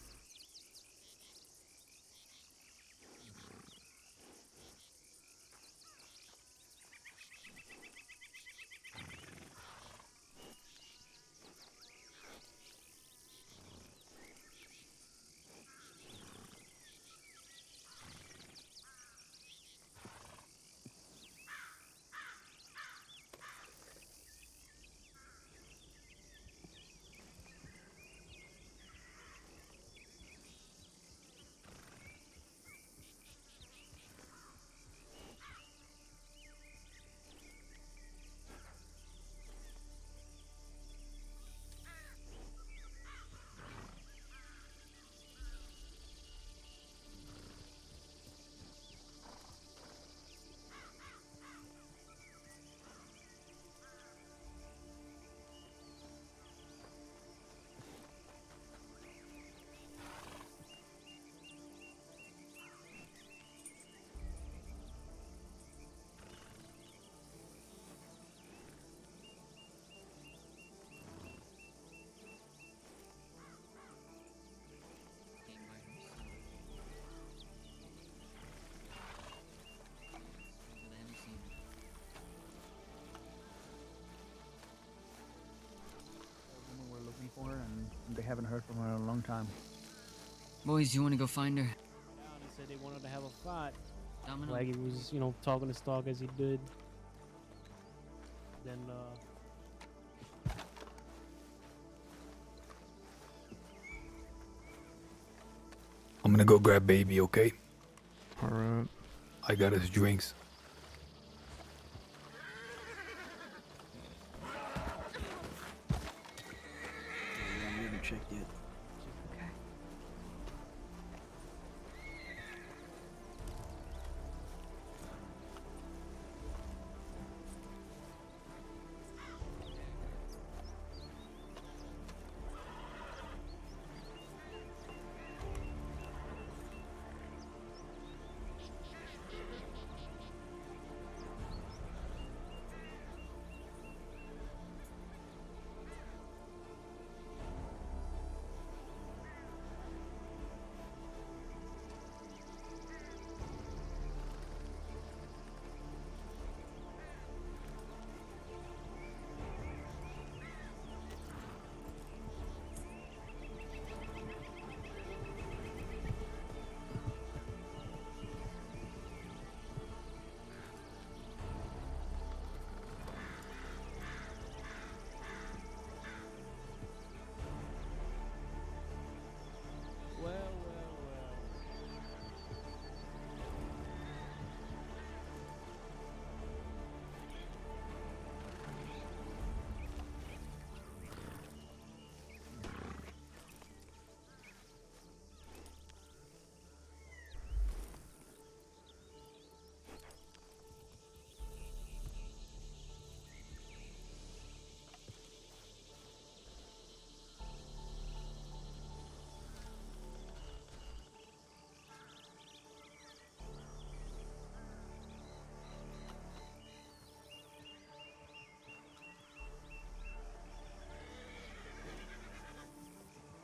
We're looking for her, and they haven't heard from her in a long time. Boys, you want to go find her? said they wanted to have a fight. Domino. Like he was, you know, talking his talk as he did. Then, I'm gonna go grab baby, okay? Alright. I got his drinks. Yeah, we haven't checked yet. Okay.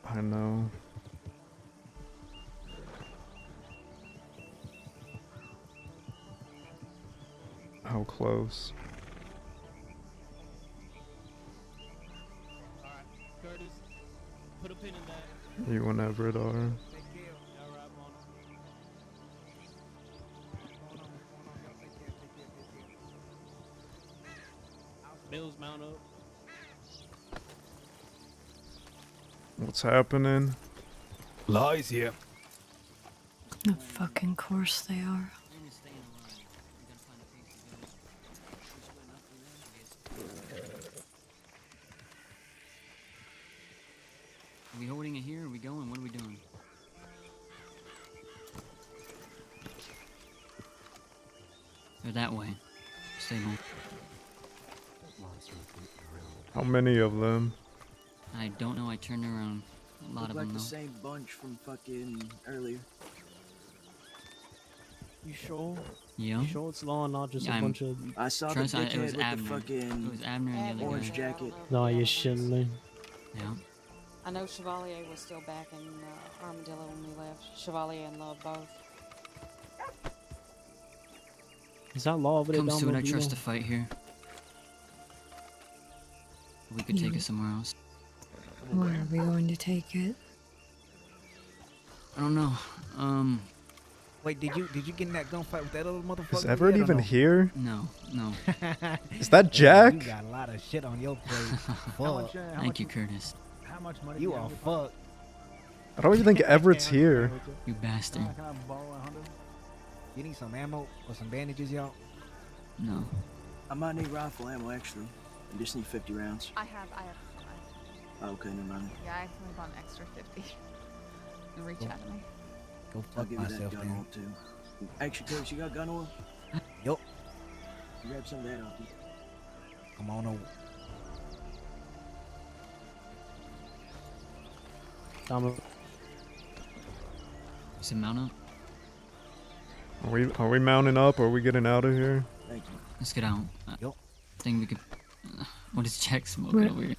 I know. How close? alright, Curtis, put a pin in that. You and Everett are. Alright, Mono. Mills mount up. What's happening? Lies here. Of fucking course they are. Are we holding it here? Are we going? What are we doing? They're that way. Stable. How many of them? I don't know. I turned around. A lot Look of like them, the though. same bunch from fucking earlier. You sure? Yeah. You sure it's law and not just a I'm- bunch of... I saw the Trust, it dickhead was with Abner. the fucking It was Abner and the other orange guy. jacket. No, you're shitting me. Yeah. I know Chevalier was still back in Armadillo when we left. Chevalier and Love both. Is that law over there Comes down to it, I below? trust the fight here. We could take Yeah. it somewhere else. Where are we going to take it? I don't know. Wait, did you get in that gunfight with that other motherfucker? Is Everett yet or even no? here? No, no. Is that Hey, Jack? You got a lot of shit on your plate. Fuck. Thank you, Curtis. How much money you are fucked. I don't even think Everett's here. You bastard. Can I borrow 100? You need some ammo or some bandages, y'all? No. I might need rifle ammo actually. I just need 50 rounds. I have. Oh, okay, never mind. Yeah, I accidentally bought an extra 50. And reach out to me. Go I'll fuck give you that myself, gun man. oil too. Actually, Curtis, you got gun oil? Yup. Grab some of that off me. Come on over. Domino. You said mount up? Are we mounting up or are we getting out of here? Thank you. Let's get out. Yup. I think we could... what is Jack smoking Where- over here?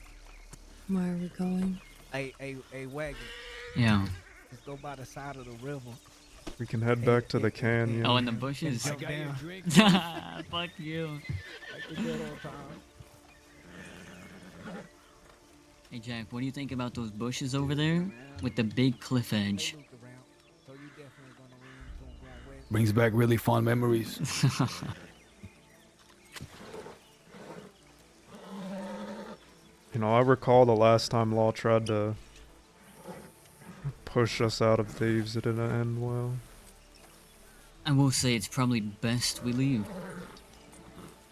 Where are we going? Hey, wagon. Yeah. Just go by the side of the river. We can head back to the canyon. Oh, in the bushes? Jump down. Fuck you. Like the good old times. Hey, Jack, what do you think about those bushes over there? With the big cliff edge. They look around, so you definitely gonna run into Brings back really fond memories. You know, I recall the last time Law tried to push us out of Thieves. It didn't end well. I will say it's probably best we leave.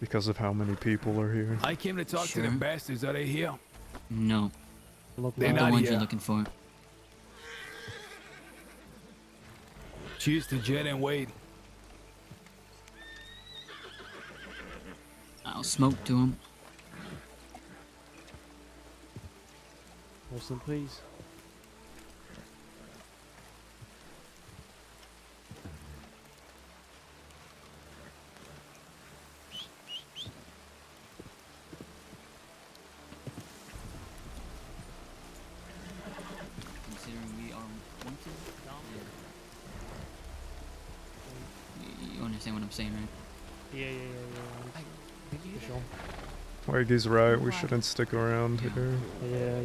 Because of how many people are here. I came to talk to the bastards. Are they here? No. They're the not ones here. you're looking for. Cheers to Jet and Wade. I'll smoke to him. Rest in peace. Considering we are wanted, you understand what I'm saying, right? Yeah. For sure. Waggy's right, we shouldn't stick around here. Yeah.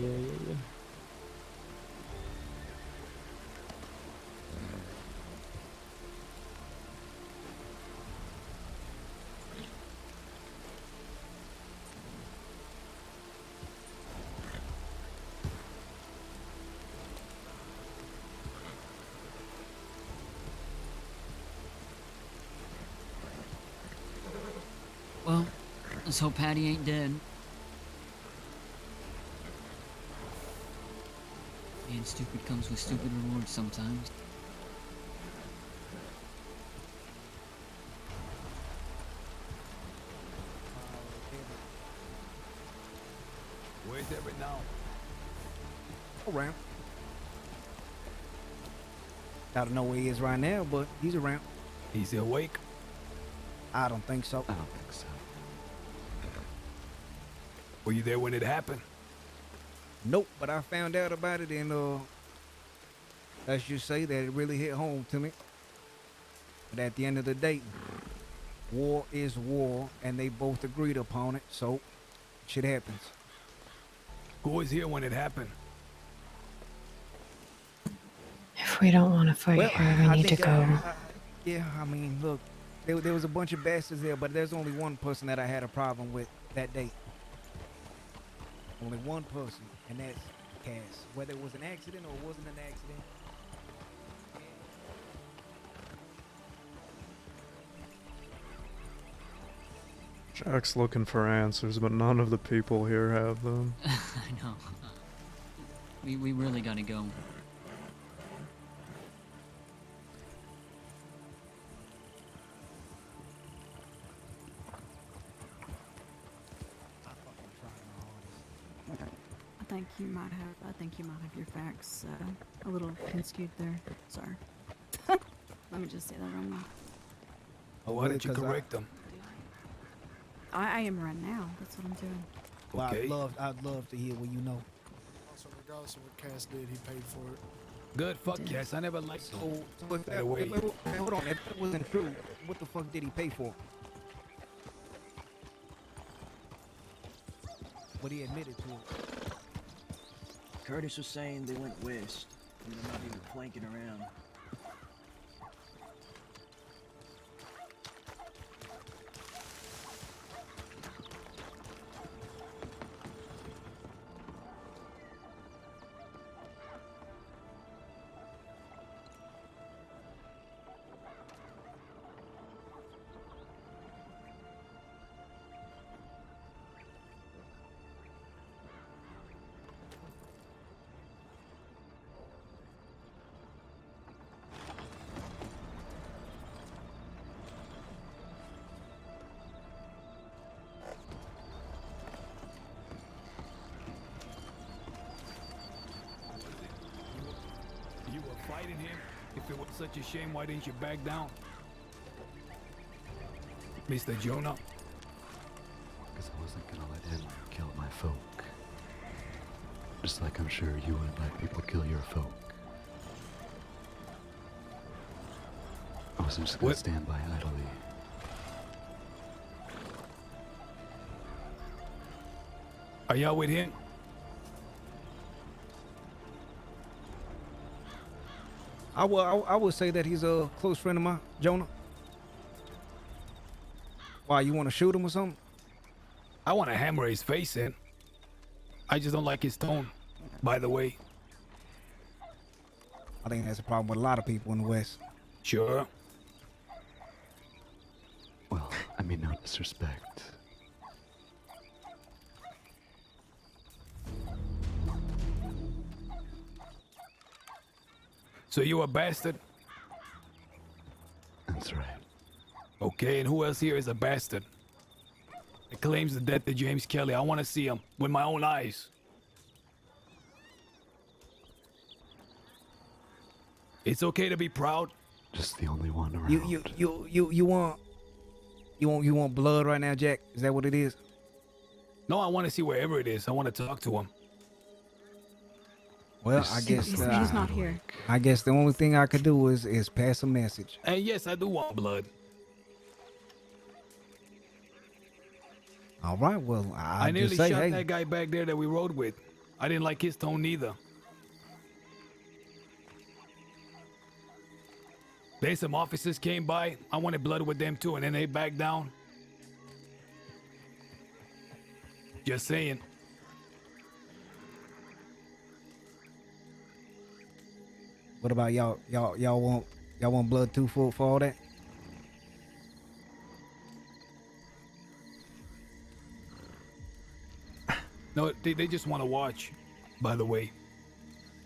Well, let's hope Patty ain't dead. And stupid comes with stupid rewards sometimes. Where's Everett now? Around. I don't know where he is right now, but he's around. He's awake? I don't think so. I don't think so. Were you there when it happened? Nope, but I found out about it, and let's just say that it really hit home to me. But at the end of the day, war is war, and they both agreed upon it, so shit happens. Who was here when it happened? If we don't want to fight here, we need to go. Yeah, I mean, look, there was a bunch of bastards there, but there's only one person that I had a problem with that day. Only one person, and that's Cass. Whether it was an accident or it wasn't an accident. Jack's looking for answers, but none of the people here have them. I know. We really gotta go. I think you might have your facts a little skewed there. Sorry. Let me just say that right now. Why didn't you correct them? I am right now. That's what I'm doing. Well, Okay. I'd love to hear what you know. Also, regardless of what Cass did, he paid for it. Good, fuck Cass. I never liked him. So if that, hold on, if that wasn't true, what the fuck did he pay for? But he admitted to it. Curtis was saying they went west, and they might be planking around. You were fighting him? If it was such a shame, why didn't you back down? Mr. Jonah? Because I wasn't gonna let him kill my folk. Just like I'm sure you wouldn't let people kill your folk. I wasn't just gonna stand by idly. Are y'all with him? I would say that he's a close friend of mine, Jonah. Why, you want to shoot him or something? I want to hammer his face in. I just don't like his tone, by the way. I think that's a problem with a lot of people in the West. Sure. Well, I mean no disrespect. So you a bastard? That's right. Okay, and who else here is a bastard? It claims the death of James Kelly. I want to see him with my own eyes. It's okay to be proud. Just the only one around. You want blood right now, Jack? Is that what it is? No, I want to see wherever it is. I want to talk to him. Well, I guess He's not here. I guess the only thing I could do is pass a message. And yes, I do want blood. All right, well, I nearly just say, shot hey, that guy back there that we rode with. I didn't like his tone either. Then some officers came by. I wanted blood with them too, and then they backed down. Just saying. what about y'all? Y'all want blood too for all that? No, they just want to watch, by the way.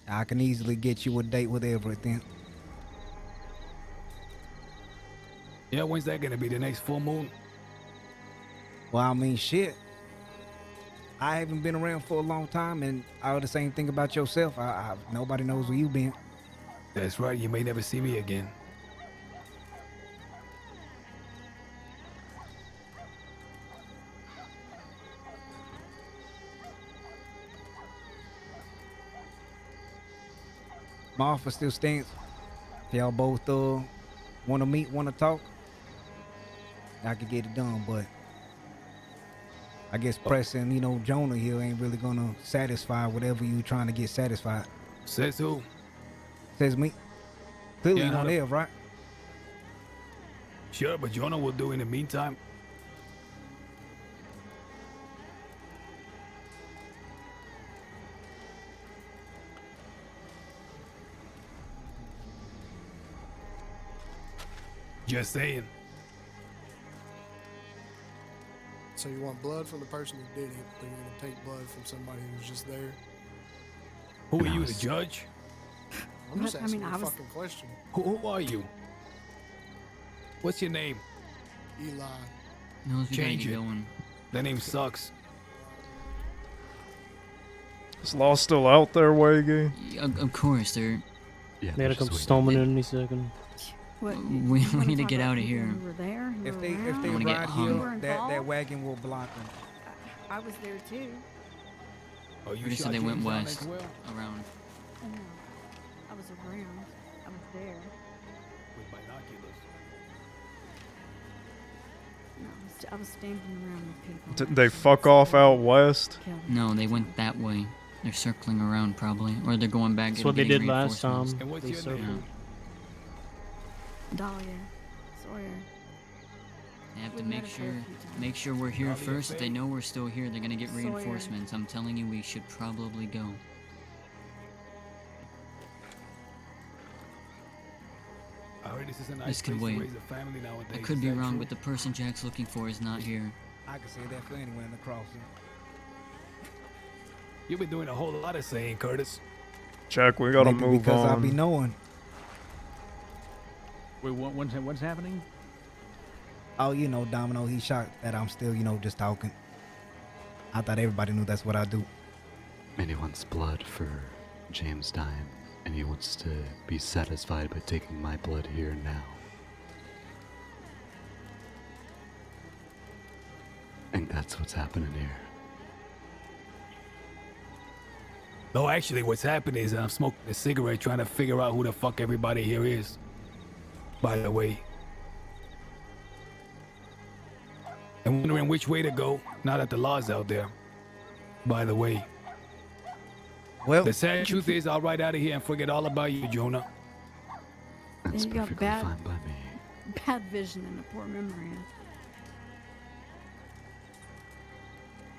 I can easily get you a date with Everett then. Yeah, when's that gonna be? The next full moon? Well, I mean, shit. I haven't been around for a long time, and I heard the same thing about yourself. Nobody knows where you been. That's right, you may never see me again. My offer still stands. If y'all both want to meet, want to talk, I could get it done, but I guess pressing, Jonah here ain't really gonna satisfy whatever you trying to get satisfied. Says who? Says me. Clearly Yeah, you don't I know. live, right? Sure, but Jonah will do in the meantime. Just saying. So you want blood from the person who did it, but you're gonna take blood from somebody who's just there? Who are you, the judge? I'm just I asking mean, you a I was- fucking question. Who are you? What's your name? Eli. No, we gotta Change get it. going. That name sucks. Is Law still out there, Waggy? Of course, they're. Yeah, They gotta come storming in any second. What, We you wanna need to talk get about out of people here. who were there, who If were they around? wanna get ride hung. Who here, were that involved? wagon will block them. I was there too. Oh, you Pretty shot said they went James down west. as well? Around. I know. I was around. I was there. With binoculars. No, I was standing around with people. Did they fuck off out west? No, they went that way. They're circling around probably, or they're going back. That's and what they getting did last reinforcements. time. And what's They your circled. name? Dahlia. Sawyer. They have to We've make met a sure, fair few times. make sure we're here Dahlia first. If they Faye. know we're still here, they're gonna get Sawyer. reinforcements. I'm telling you, we should probably go. I heard this is a This nice could place to wait. raise a family nowadays. I could Is be that wrong, true? but the person Jack's looking for is not here. I can say that for anyone in the crossing. You've been doing a whole lot of saying, Curtis. Jack, we gotta Maybe move because I be on. knowing. Wait, what's happening? Oh, Domino, he shocked that I'm still, just talking. I thought everybody knew that's what I do. And he wants blood for James dying, and he wants to be satisfied by taking my blood here and now. And that's what's happening here. No, actually, what's happening is I'm smoking a cigarette trying to figure out who the fuck everybody here is. By the way. And wondering which way to go now that the law's out there. By the way. Well, The sad truth is I'll ride out of here and forget all about you, Jonah. That's You got perfectly bad, fine by me. bad vision and a poor memory.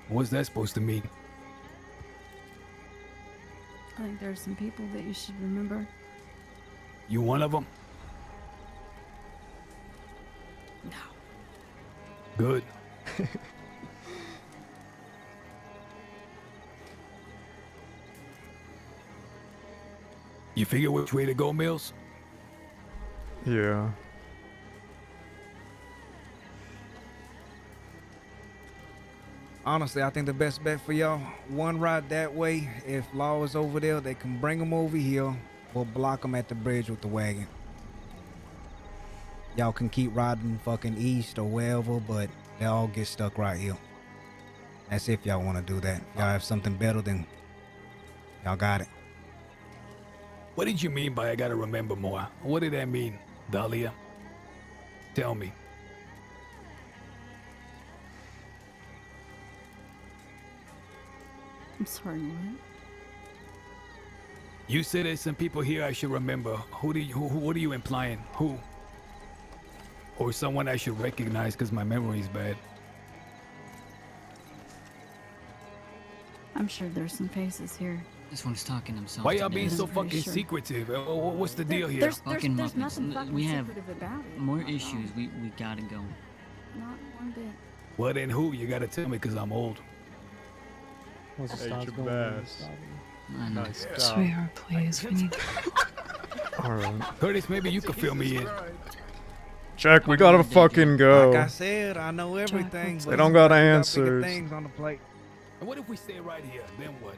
What's that supposed to mean? I think there are some people that you should remember. You one of them? No. Good. You figure which way to go, Mills? Yeah. Honestly, I think the best bet for y'all, one ride that way. If Law is over there, they can bring him over here. We'll block him at the bridge with the wagon. Y'all can keep riding fucking east or wherever, but they all get stuck right here. That's if y'all want to do that. Y'all have something better, then y'all got it. What did you mean by I gotta remember more? What did that mean, Dahlia? Tell me. I'm sorry, what? You said there's some people here I should remember. What are you implying? Who? Or someone I should recognize because my memory's bad. I'm sure there's some faces here. This one's talking himself. Why y'all to being death. so fucking secretive? What's the deal here? Fucking there's Muppets. nothing fucking We have secretive about it. more issues. We gotta go. Not one bit. Well then who? You gotta tell me because I'm old. Once it Hey, starts your going, bass. I know. Nice job. Sweetheart, please. We need. Alright. Curtis, maybe you could fill me in. Jack, we gotta fucking go. Like I said, I know everything. They but don't got we bigger answers. things on the plate. And what if we stay right here? Then what?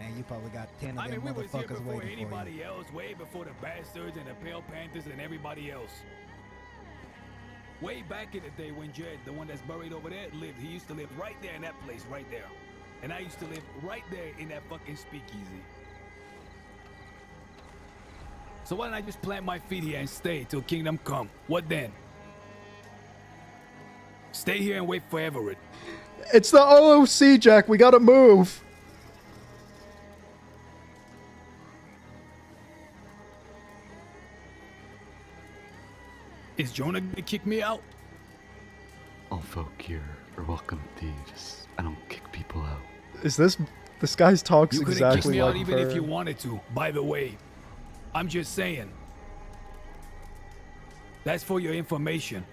Man, you probably got 10 of I them mean, we was here motherfuckers before waiting for you. anybody else, way before the Bastards and the Pale Panthers and everybody else. Way back in the day when Jed, the one that's buried over there, lived. He used to live right there in that place, right there. And I used to live right there in that fucking speakeasy. So why don't I just plant my feet here and stay till Kingdom Come? What then? Stay here and wait for Everett. It's the OOC, Jack. We gotta move. Is Jonah gonna kick me out? All folk here are welcome to thieves. I don't kick people out. Is this guy's talks You couldn't kick exactly me like out even her. if you wanted to. By the way, I'm just saying. That's for your information.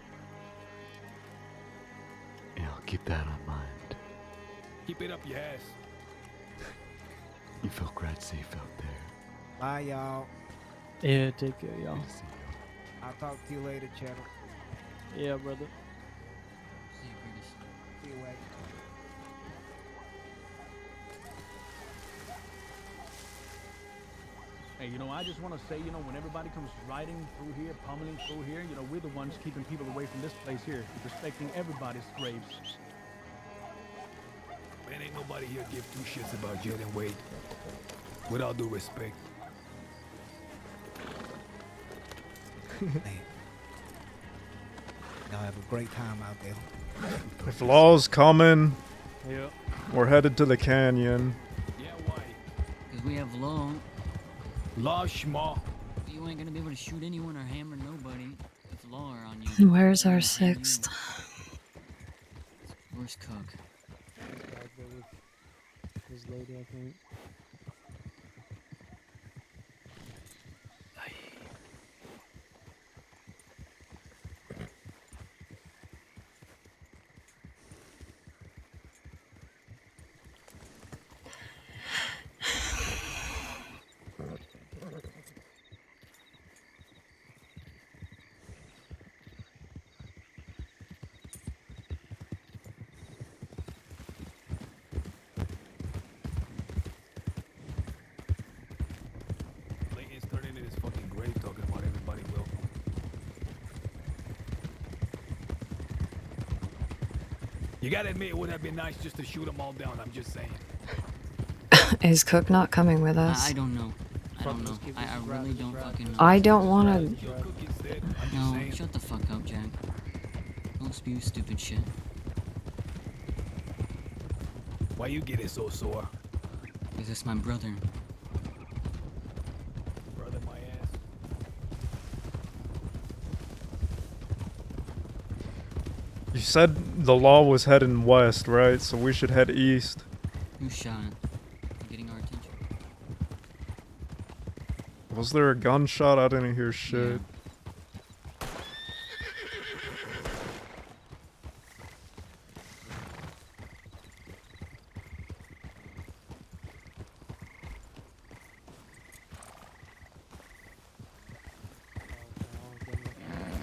Yeah, I'll keep that on mind. Keep it up your ass. You feel right safe out there. Bye, y'all. Yeah, take care, y'all. I'll talk to you later, Cheddar. Yeah, brother. See you, Curtis. See you later. Hey, I just want to say, when everybody comes riding through here, pummeling through here, we're the ones keeping people away from this place here, respecting everybody's graves. Man, ain't nobody here give two shits about Jed and Wade. With all due respect. Man. Y'all have a great time out there. If Law's coming, Yeah. we're headed to the canyon. Yeah, why? Because we have law. Law schmaw. You ain't gonna be able to shoot anyone or hammer nobody if law are on you. And where's our sixth? Where's Cook? Back there with this lady, I think. Layton's turning in his fucking grave talking about everybody will. You gotta admit, it would have been nice just to shoot them all down, I'm just saying. Is Cook not coming with us? I don't know. I don't know. I really don't fucking know. I don't want to. No, shut the fuck up, Jack. Don't spew stupid shit. Why you getting so sore? Because it's my brother. Brother? You said the law was heading west, right? So we should head east. Who's shot? Getting our attention. Was there a gunshot? I didn't hear shit.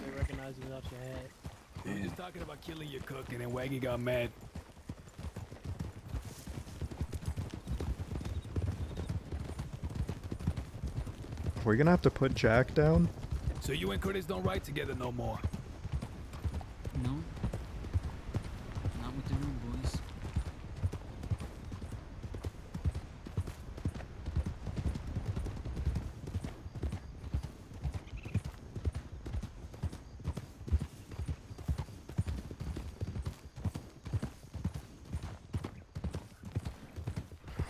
They recognize you without your hat. We were just talking about killing your cook, and then Waggy got mad. We're gonna have to put Jack down? So you and Curtis don't ride together no more. No. Not with the new boys.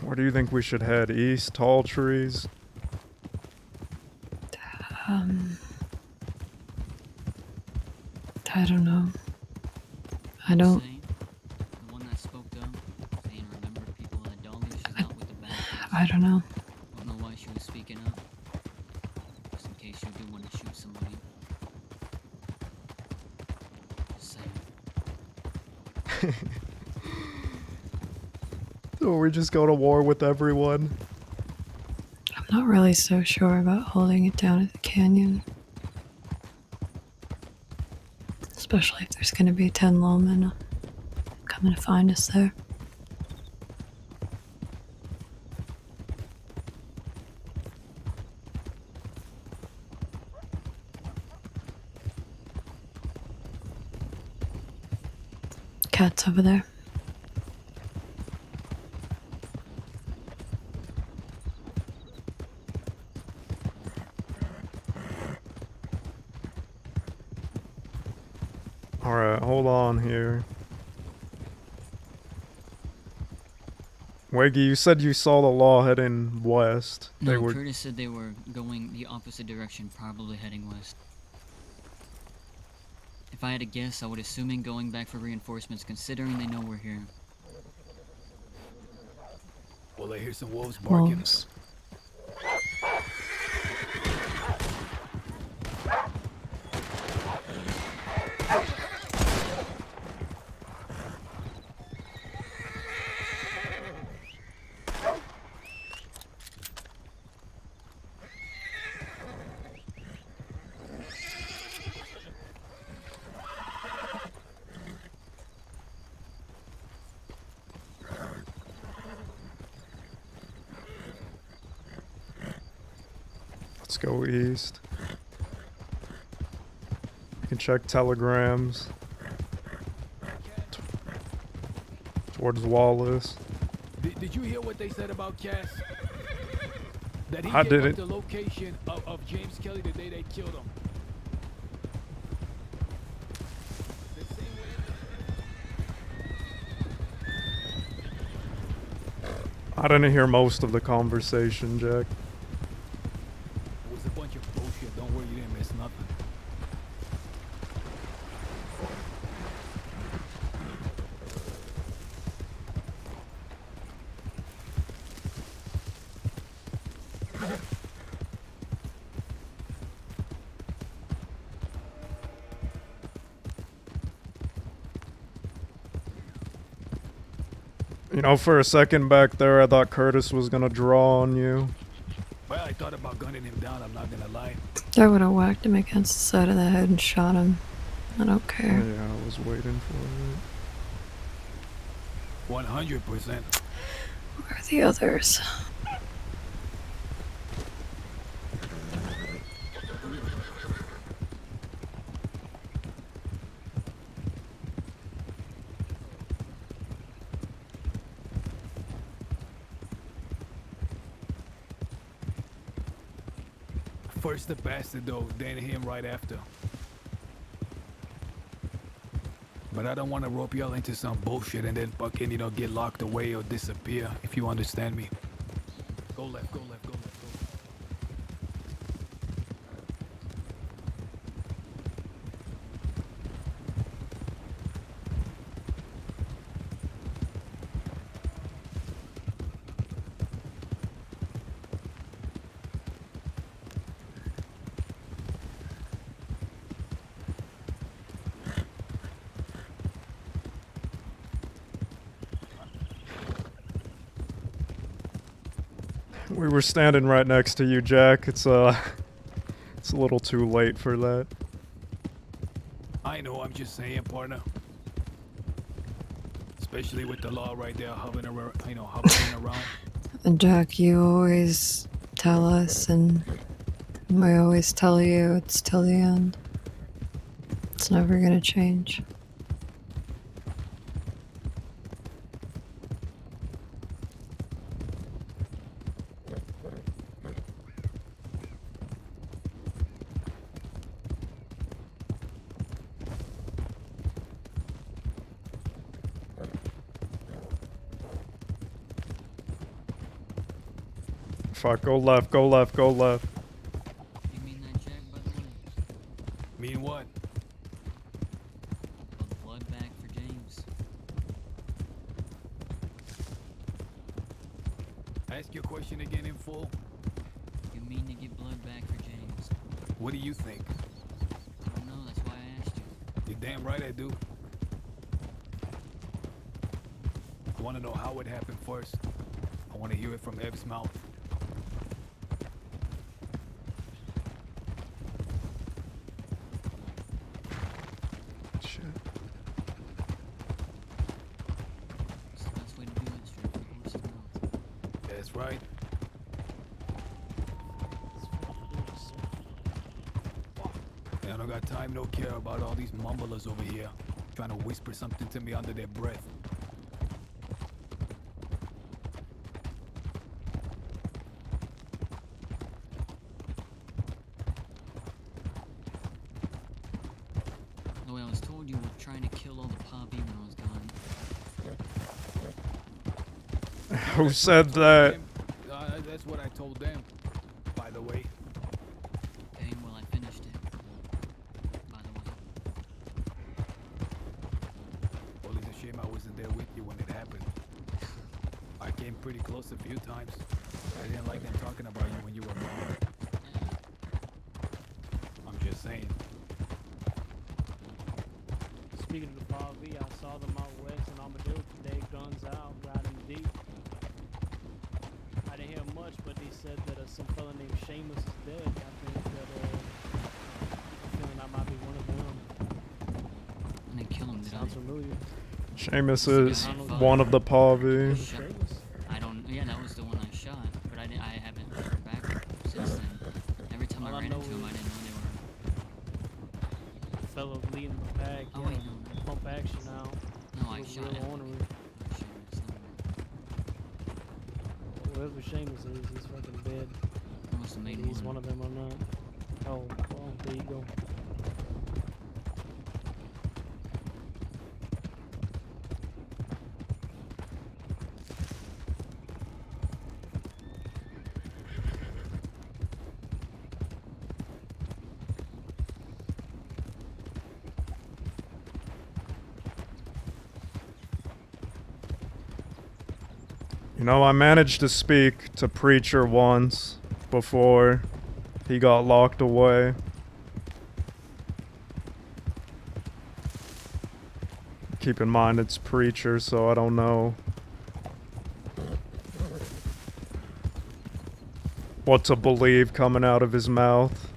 Where do you think we should head? East? Tall trees? I don't know. I don't. The one that spoke up, saying remember people at Dolly, she's not with the bad guys. I don't know. Don't know why she was speaking up. Just in case you do want to shoot somebody. Just saying. So we just go to war with everyone? I'm not really so sure about holding it down at the canyon. Especially if there's gonna be 10 lawmen coming to find us there. Cat's over there. Alright, hold on here. Waggy, you said you saw the law heading west. No, They were. Curtis said they were going the opposite direction, probably heading west. If I had to guess, I would assuming going back for reinforcements, considering they know we're here. Well, I hear some wolves barking. Wolves. Let's go east. You can check telegrams. Towards Wallace. Did you hear what they said about Cass? That he I gave up didn't. the location of James Kelly the day they killed him. I didn't hear most of the conversation, Jack. It was a bunch of bullshit. Don't worry, you didn't miss nothing. You know, for a second back there, I thought Curtis was gonna draw on you. Well, I thought about gunning him down, I'm not gonna lie. I would have whacked him against the side of the head and shot him. I don't care. Yeah, I was waiting for it. 100%. Where are the others? First the bastard though, then him right after. But I don't want to rope y'all into some bullshit and then fucking, you know, get locked away or disappear, if you understand me. Go left, go left, go left, go left. We were standing right next to you, Jack. It's a little too late for that. I know, I'm just saying, partner. Especially with the law right there hovering around, hovering around. And Jack, you always tell us, and we always tell you it's till the end. It's never gonna change. Fuck, go left, go left, go left. You mean that, Jack, by the way? Mean what? Called blood back for James. Ask your question again in full. You mean to get blood back for James? What do you think? I don't know, that's why I asked you. You're damn right I do. I want to know how it happened first. I want to hear it from Ev's mouth. Shit. It's the best way to do it, straight from the horse's mouth. That's right. I don't got time, no care about all these mumblers over here trying to whisper something to me under their breath. The way I was told, you were trying to kill all the poppy when I was gone. Who said that? That's what I told them, by the way. Okay, well, I finished it. By the way. Well, it's a shame I wasn't there with you when it happened. I came pretty close a few times. I didn't like them talking about you when you were gone. I'm just saying. Speaking of the Paul V, I saw them out west in Armadillo today, guns out, riding deep. I didn't hear much, but they said that some fella named Seamus is dead. I think that I'm feeling I might be one of them. And they kill him, did Sounds familiar. Seamus is one of the Pavi. I don't. Yeah, that was the one I shot, but I haven't heard back since then. Every time I ran into him, I didn't know they were. Fellow leading the pack. Oh wait, no. Pump action now. No, I shot him. Whoever Seamus is, he's fucking dead. I must have made Whether he's one. one of them or not. Oh, well, there you go. You know, I managed to speak to Preacher once before he got locked away. Keep in mind it's Preacher, so I don't know what to believe coming out of his mouth.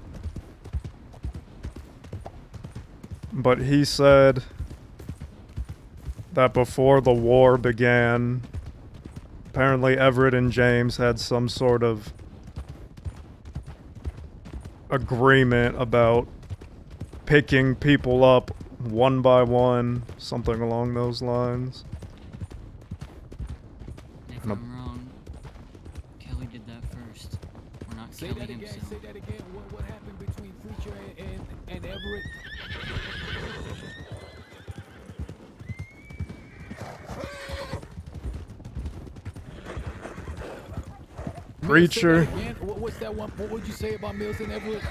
But he said that before the war began, apparently Everett and James had some sort of agreement about picking people up one by one, something along those lines. If I'm wrong, Kelly did that first. Or not Say Kelly that again, himself. say that again. What happened between Preacher and Everett? Preacher. What's that one? What would you say about Mills and Everett?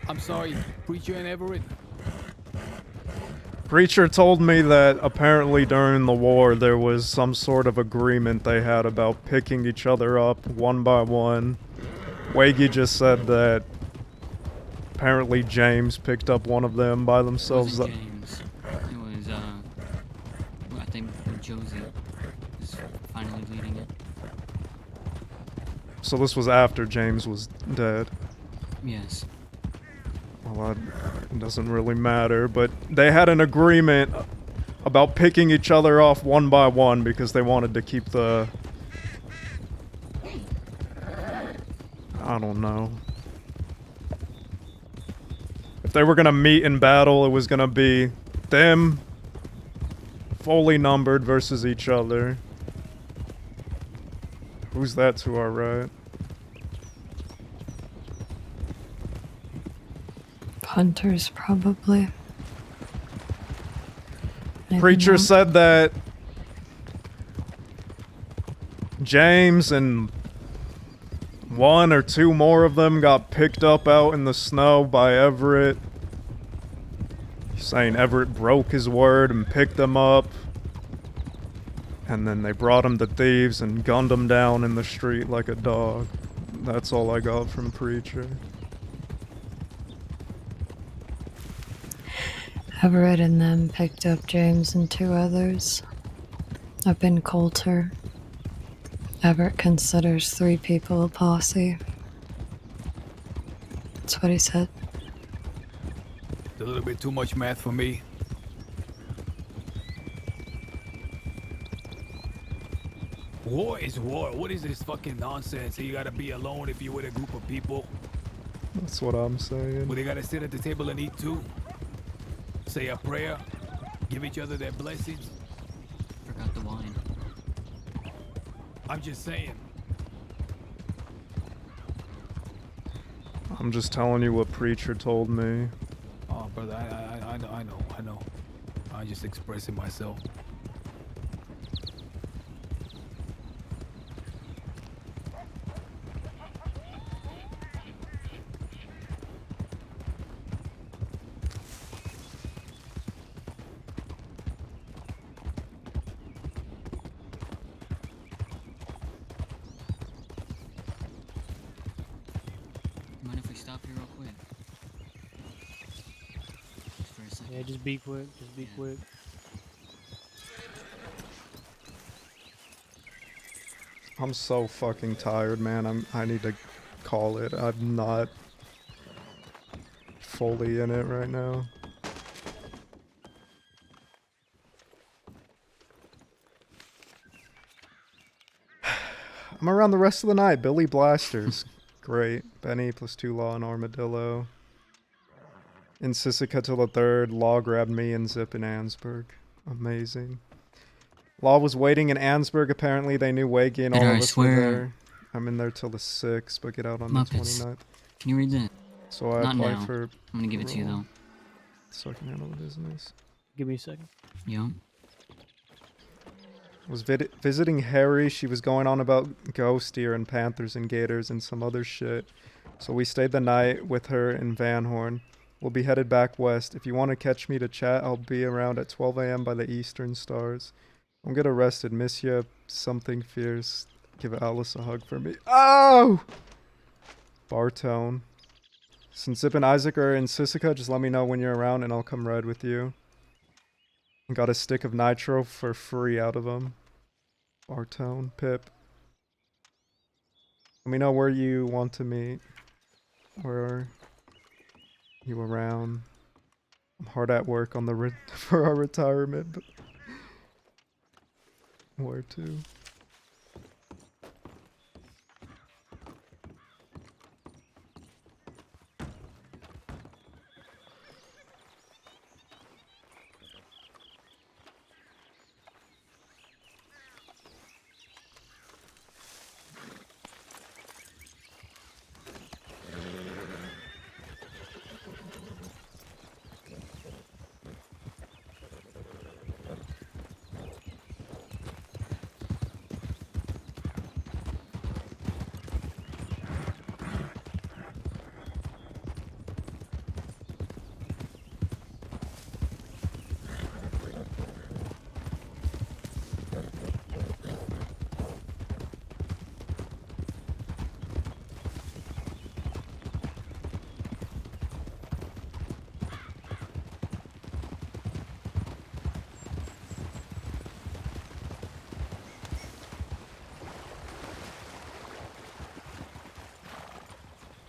I'm sorry, Preacher and Everett. Preacher told me that apparently during the war there was some sort of agreement they had about picking each other up one by one. Waggy just said that apparently James picked up one of them by themselves. It wasn't James. It was, I think Josie is finally leading it. So this was after James was dead. Yes. Well, that doesn't really matter, but they had an agreement about picking each other off one by one because they wanted to keep the... I don't know. If they were gonna meet in battle, it was gonna be them, fully numbered, versus each other. Who's that to our right? Hunters, probably. Maybe Preacher not. said that James and one or two more of them got picked up out in the snow by Everett. Saying Everett broke his word and picked them up. And then they brought him to thieves and gunned him down in the street like a dog. That's all I got from Preacher. Everett and them picked up James and two others up in Coulter. Everett considers 3 people a posse. That's what he said. It's a little bit too much math for me. War is war. What is this fucking nonsense? You gotta be alone if you're with a group of people. That's what I'm saying. Well, they gotta sit at the table and eat too. Say a prayer. Give each other their blessings. Forgot the wine. I'm just saying. I'm just telling you what Preacher told me. Oh, brother, I know. I'm just expressing myself. Mind if we stop here real quick? Just for a second. Yeah, just be quick. Just be quick. I'm so fucking tired, man. I need to call it. I'm not fully in it right now. I'm around the rest of the night. Billy Blasters. Great. Benny plus 2 Law and Armadillo. In Sisica till the 3rd. Law grabbed me and Zip in Ansburg. Amazing. Law was waiting in Ansburg. Apparently they knew Waggy and all Better, of I us were swear. there. I'm in there till the 6th, but get out on Muppets. the 29th. Can you read that? So I Not applied now. for... I'm gonna give it to you parole, though. so I can handle the business. Give me a second. Yeah. Was visiting Harry. She was going on about ghost deer and panthers and gators and some other shit. So we stayed the night with her in Van Horn. We'll be headed back west. If you want to catch me to chat, I'll be around at 12 a.m. by the Eastern Stars. Don't get arrested. Miss ya. Something fierce. Give Alice a hug for me. Oh! Bartone. Since Zip and Isaac are in Sisica, just let me know when you're around and I'll come ride with you. Got a stick of nitro for free out of them. Bartone. Pip. Let me know where you want to meet. Where are you around? I'm hard at work on the for our retirement, but where to?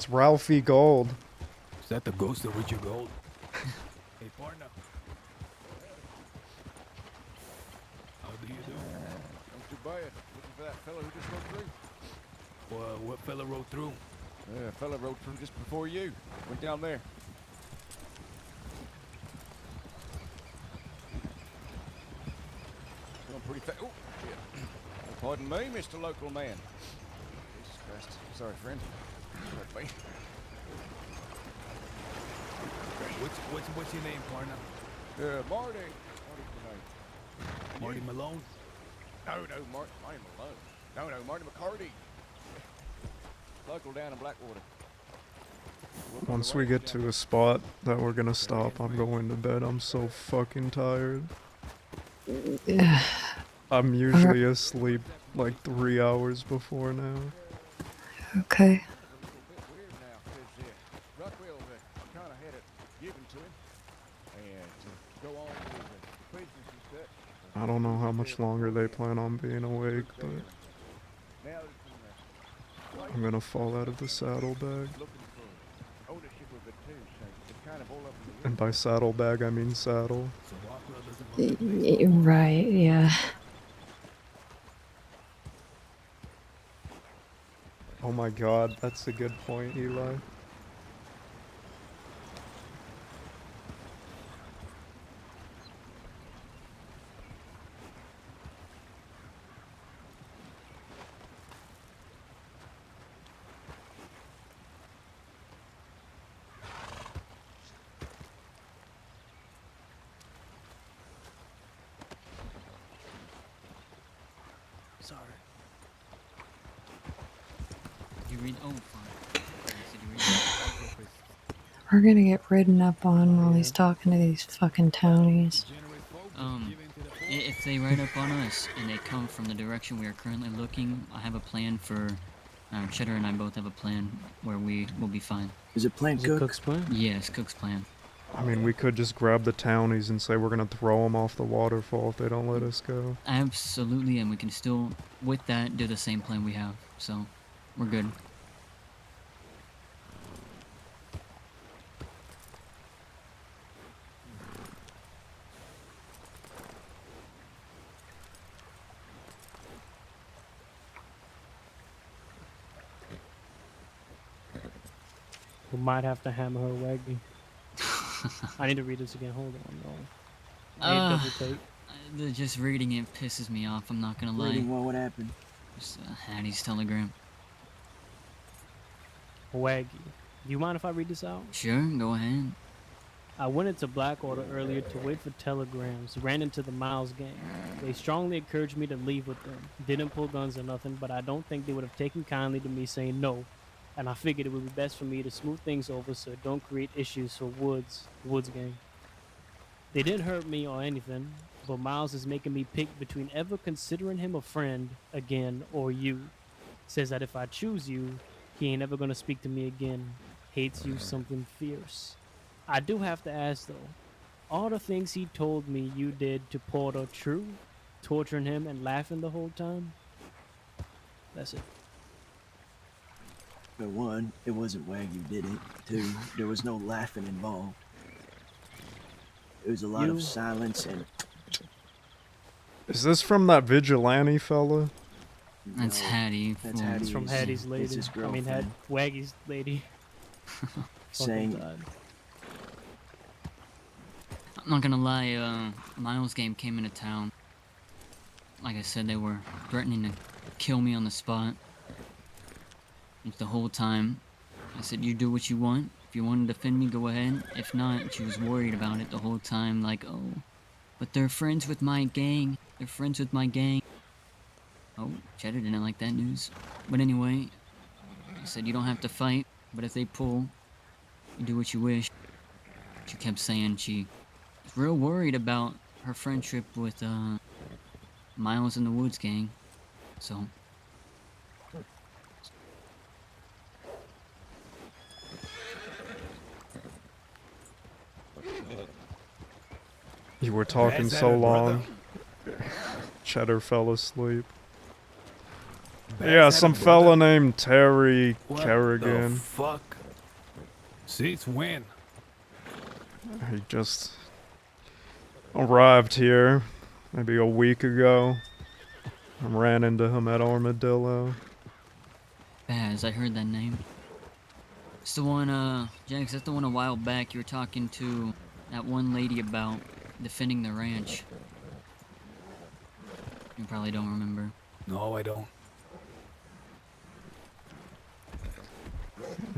It's Ralphie Gold. Is that the ghost of Richard Gold? Hey, partner. How do you do? Not too bad. Looking for that fellow who just rode through. Well, what fella rode through? A fella rode through just before you. Went down there. Going pretty fast. Oh, shit. Oh, pardon me, Mr. Local Man. Jesus Christ. Sorry, friend. Pardon me. What's your name, partner? Marty. Marty's the name. Marty You? Malone? No, Marty Malone. No, Marty McCarty. Local down in Blackwater. Once we get to a spot that we're gonna stop, I'm going to bed. I'm so fucking tired. I'm usually asleep like 3 hours before now. Okay. Ruckwell kind of had it given to him, and to go on with the business and stuff. I don't know how much longer they plan on being awake, but I'm gonna fall out of the saddlebag. And by saddlebag, I mean saddle. Right, yeah. Oh my god, that's a good point, Eli. Sorry. You read? Oh, fine. Did you read? We're gonna get ridden up on while he's talking to these fucking townies. If they ride up on us and they come from the direction we are currently looking, I have a plan for. Cheddar and I both have a plan where we will be fine. Is it plan Cook? Cook's plan? Yes, Cook's plan. I mean, we could just grab the townies and say we're gonna throw them off the waterfall if they don't let us go. Absolutely, and we can still, with that, do the same plan we have. So, we're good. We might have to hammer her waggy. I need to read this again. Hold on, though. I need double take. Just reading it pisses me off, I'm not gonna lie. Reading what happened? Just Hattie's telegram. Waggy. Do you mind if I read this out? Sure, go ahead. I went into Blackwater earlier to wait for telegrams, ran into the Miles gang. They strongly encouraged me to leave with them. Didn't pull guns or nothing, but I don't think they would have taken kindly to me saying no. And I figured it would be best for me to smooth things over so it don't create issues for the Woods gang. They didn't hurt me or anything, but Miles is making me pick between ever considering him a friend again or you. Says that if I choose you, he ain't ever gonna speak to me again. Hates you something fierce. I do have to ask though, all the things he told me you did to Porter true? Torturing him and laughing the whole time? That's it. For one, it wasn't Wagyu did it. Two, there was no laughing involved. It was a lot of silence and... Is this from that vigilante fella? That's Hattie. That's It's from Hattie's lady. It's his I mean, girlfriend. Waggy's lady. Saying... I'm not gonna lie, Miles' game came into town. Like I said, they were threatening to kill me on the spot. The whole time, I said, you do what you want. If you want to defend me, go ahead. If not, she was worried about it the whole time, like, oh, but they're friends with my gang. They're friends with my gang. Oh, Cheddar didn't like that news. But anyway, I said, you don't have to fight, but if they pull, you do what you wish. She kept saying she was real worried about her friendship with, Miles and the Woods gang. So... You were talking so long. Cheddar fell asleep. Yeah, some fella named Terry What Kerrigan. the fuck? Since when? He just arrived here maybe a week ago. I ran into him at Armadillo. Baz, I heard that name. It's the one, Jax, that's the one a while back you were talking to that one lady about defending the ranch. You probably don't remember. No, I don't.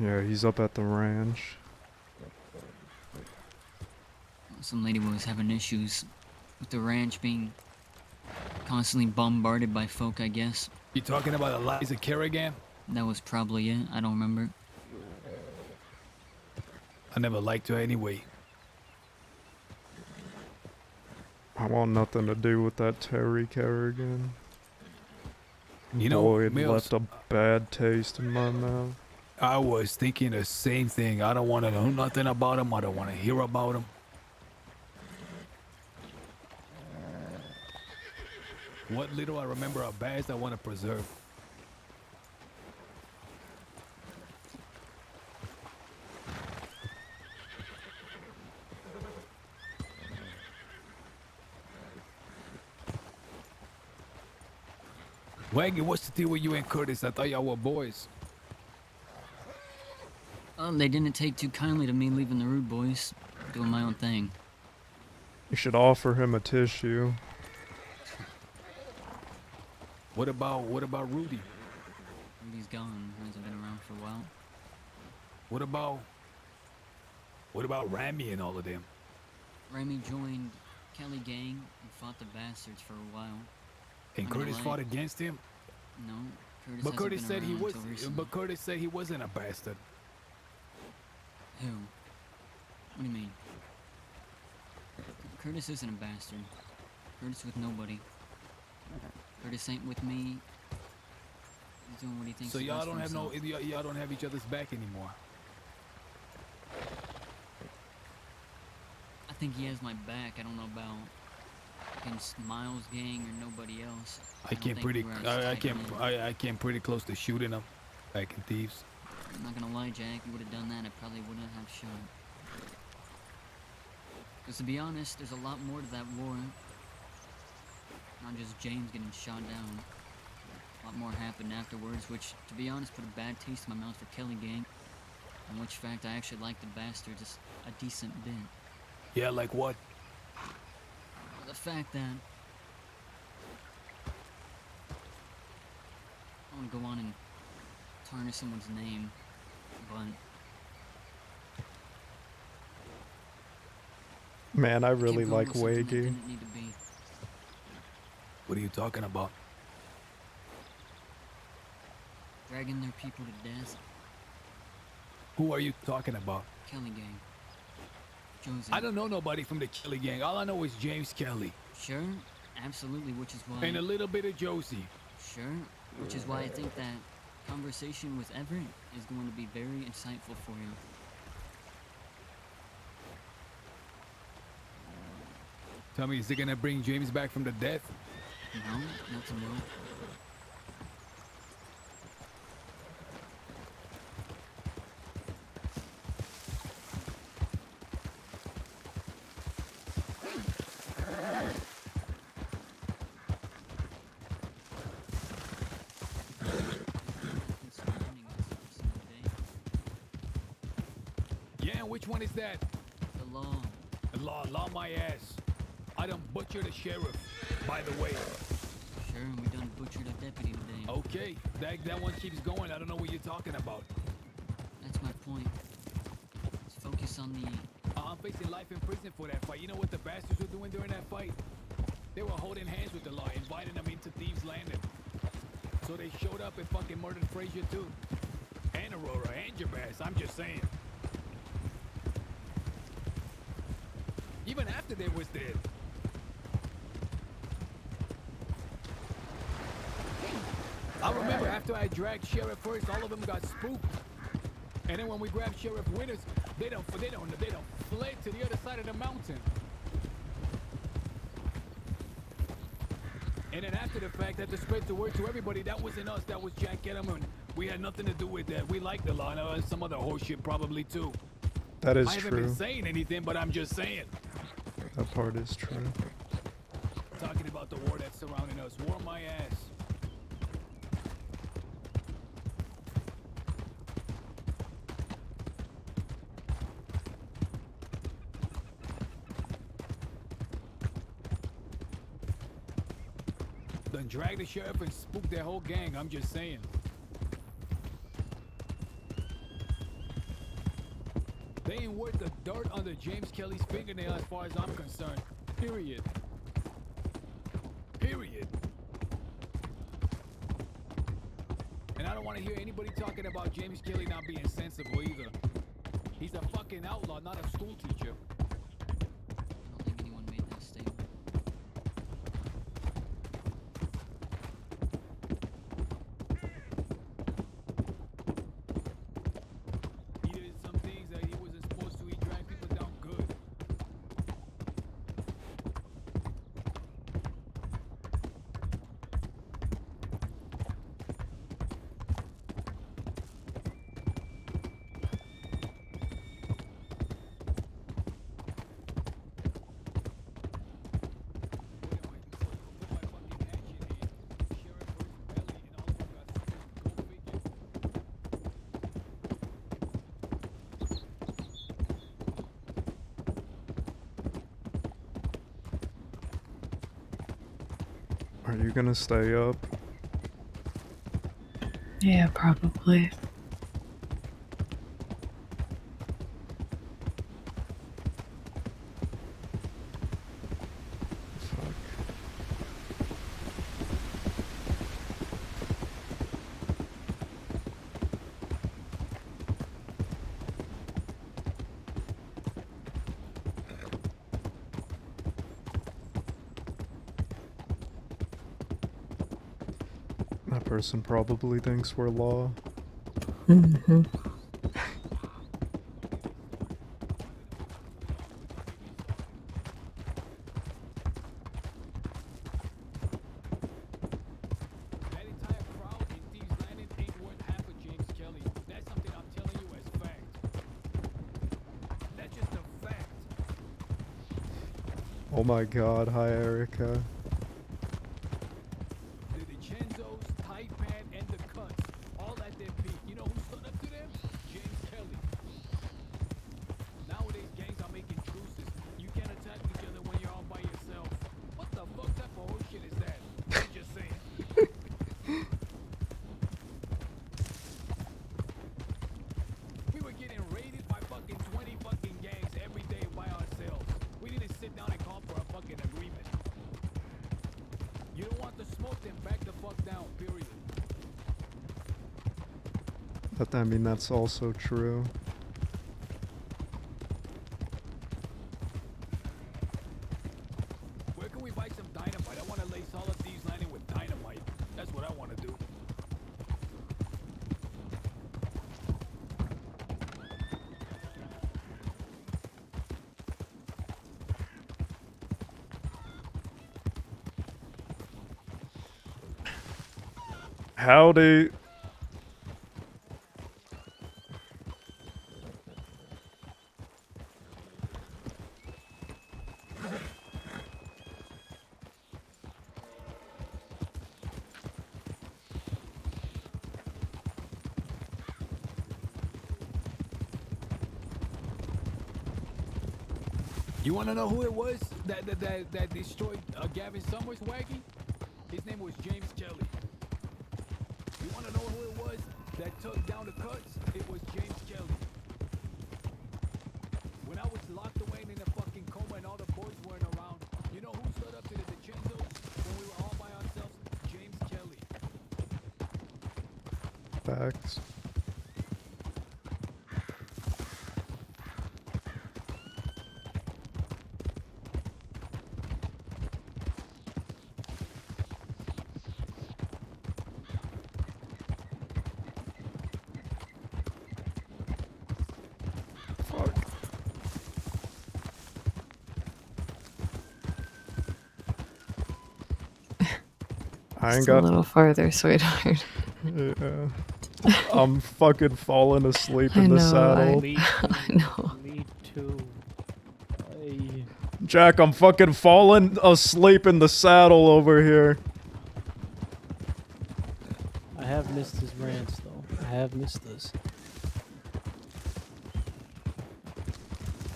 Yeah, he's up at the ranch. Some lady was having issues with the ranch being constantly bombarded by folk, I guess. You talking about Eliza Kerrigan? That was probably it. I don't remember. I never liked her anyway. I want nothing to do with that Terry Kerrigan. You know, Boy, it Mills, left a bad taste in my mouth. I was thinking the same thing. I don't want to know nothing about him. I don't want to hear about him. What little I remember of Baz, I want to preserve. Waggy, what's the deal with you and Curtis? I thought y'all were boys. They didn't take too kindly to me leaving the Rude Boys, doing my own thing. You should offer him a tissue. What about Rudy? Rudy's gone. Hasn't been around for a while. What about Ramy and all of them? Remy joined Kelly Gang and fought the bastards for a while. And Curtis fought against him? No, Curtis But hasn't Curtis been said he around was. until recently. But Curtis said he wasn't a bastard. Who? What do you mean? Curtis isn't a bastard. Curtis with nobody. Curtis ain't with me. He's doing what he thinks. So is y'all best don't for have no. himself. Y'all don't have each other's back anymore. I think he has my back. I don't know about against Miles' gang or nobody else. I came pretty close to shooting him, back in Thieves. I'm not gonna lie, Jack. You would have done that. I probably wouldn't have shot. Because to be honest, there's a lot more to that war. Not just James getting shot down. A lot more happened afterwards, which, to be honest, put a bad taste in my mouth for Kelly Gang. In which fact, I actually like the bastards a decent bit. Yeah, like what? The fact that I want to go on and tarnish someone's name, but Man, I really can't go like with something that Waggy. didn't need to be. What are you talking about? Dragging their people to death. Who are you talking about? Kelly Gang. Josie. I don't know nobody from the Kelly Gang. All I know is James Kelly. Sure, absolutely, which is why. And a little bit of Josie. Sure, which is why I think that conversation with Everett is going to be very insightful for you. Tell me, is it gonna bring James back from the death? No, not to know. Yeah, which one is that? The law. The law my ass. I done butchered a sheriff, by the way. Sure, and we done butchered a deputy today. Okay, that one keeps going. I don't know what you're talking about. That's my point. Let's focus on the... I'm facing life in prison for that fight. You know what the bastards were doing during that fight? They were holding hands with the law, inviting them into Thieves' Landing. So they showed up and fucking murdered Frazier too. And Aurora, and Jabaz, I'm just saying. Even after they was dead. I remember after I dragged Sheriff first, all of them got spooked. And then when we grabbed Sheriff Winters, they don't fled to the other side of the mountain. And then after the fact, had to spread the word to everybody. That wasn't us. That was Jack Getterman. We had nothing to do with that. We liked the line. Some other horseshit probably too. That is I haven't true. been saying anything, but I'm just saying. That part is true. Talking about the war that's surrounding us. War my ass. Then drag the sheriff and spook their whole gang. I'm just saying. They ain't worth the dirt under James Kelly's fingernail as far as I'm concerned. Period. Period. And I don't want to hear anybody talking about James Kelly not being sensible either. He's a fucking outlaw, not a school teacher. I don't think anyone made that statement. He did some things that he wasn't supposed to. He dragged people down good. Are you gonna stay up? Yeah, probably. That person probably thinks we're law. Mm-hmm. That entire crowd in Thieves Landing ain't worth half of James Kelly. That's something I'm telling you as fact. That's just a fact. Oh my god, hi Erica. The DiCenzos, Tight Pan, and the Cuts, all at their peak. You know who stood up to them? James Kelly. Nowadays, gangs are making truces. You can't attack each other when you're all by yourself. What the fuck type of horseshit is that? I'm just saying. We were getting raided by fucking 20 fucking gangs every day by ourselves. We didn't sit down and call for a fucking agreement. You don't want the smoke, then back the fuck down, period. But I mean, that's also true. Where can we buy some dynamite? I want to lace all of Thieves Landing with dynamite. That's what I want to do. Howdy. You want to know who it was that destroyed Gavin Summers, Waggy? His name was James Kelly. You want to know who it was that took down the Cuts? It was James Kelly. When I was locked away in a fucking coma and all the boys weren't around, you know who stood up to the DiCenzos when we were all by ourselves? James Kelly. Facts. I ain't Just got. a little farther, sweetheart. Yeah. I'm fucking falling asleep I in the know, saddle. I know. Me too. Hey. Jack, I'm fucking falling asleep in the saddle over here. I have missed his rants, though. I have missed this.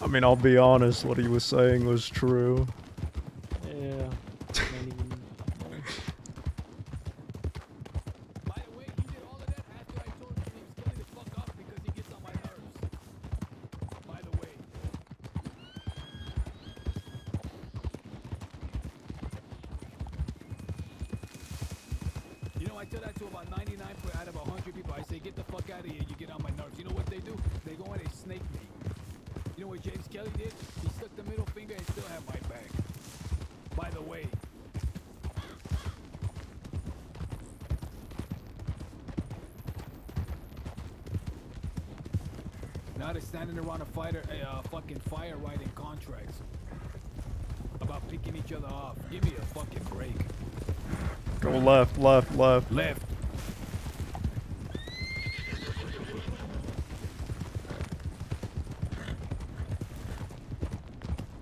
I mean, I'll be honest, what he was saying was true. Yeah. Can't even. You know, I tell that to about 99 out of 100 people. I say, get the fuck out of here. You get on my nerves. You know what they do? They go and they snake me. You know what James Kelly did? He stuck the middle finger and still had my back. By the way. Now they're standing around a fucking fire writing contracts. About picking each other off. Give me a fucking break. Go left, left, left. Left.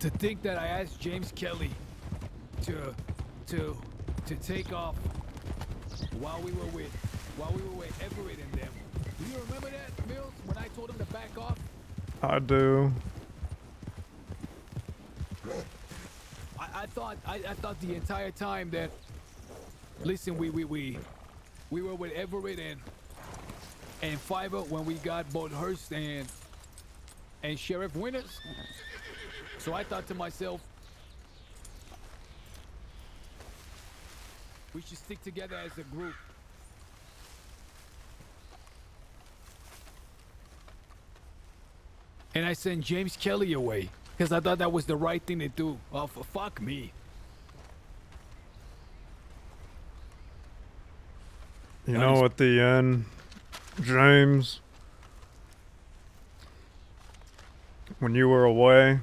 To think that I asked James Kelly to take off while we were with Everett and them. Do you remember that, Mills? When I told him to back off? I do. I thought the entire time that, listen, we were with Everett and Fiverr when we got both Hearst and Sheriff Winters. So I thought to myself, we should stick together as a group. And I sent James Kelly away because I thought that was the right thing to do. Oh, fuck me. You know, at the end, James, when you were away,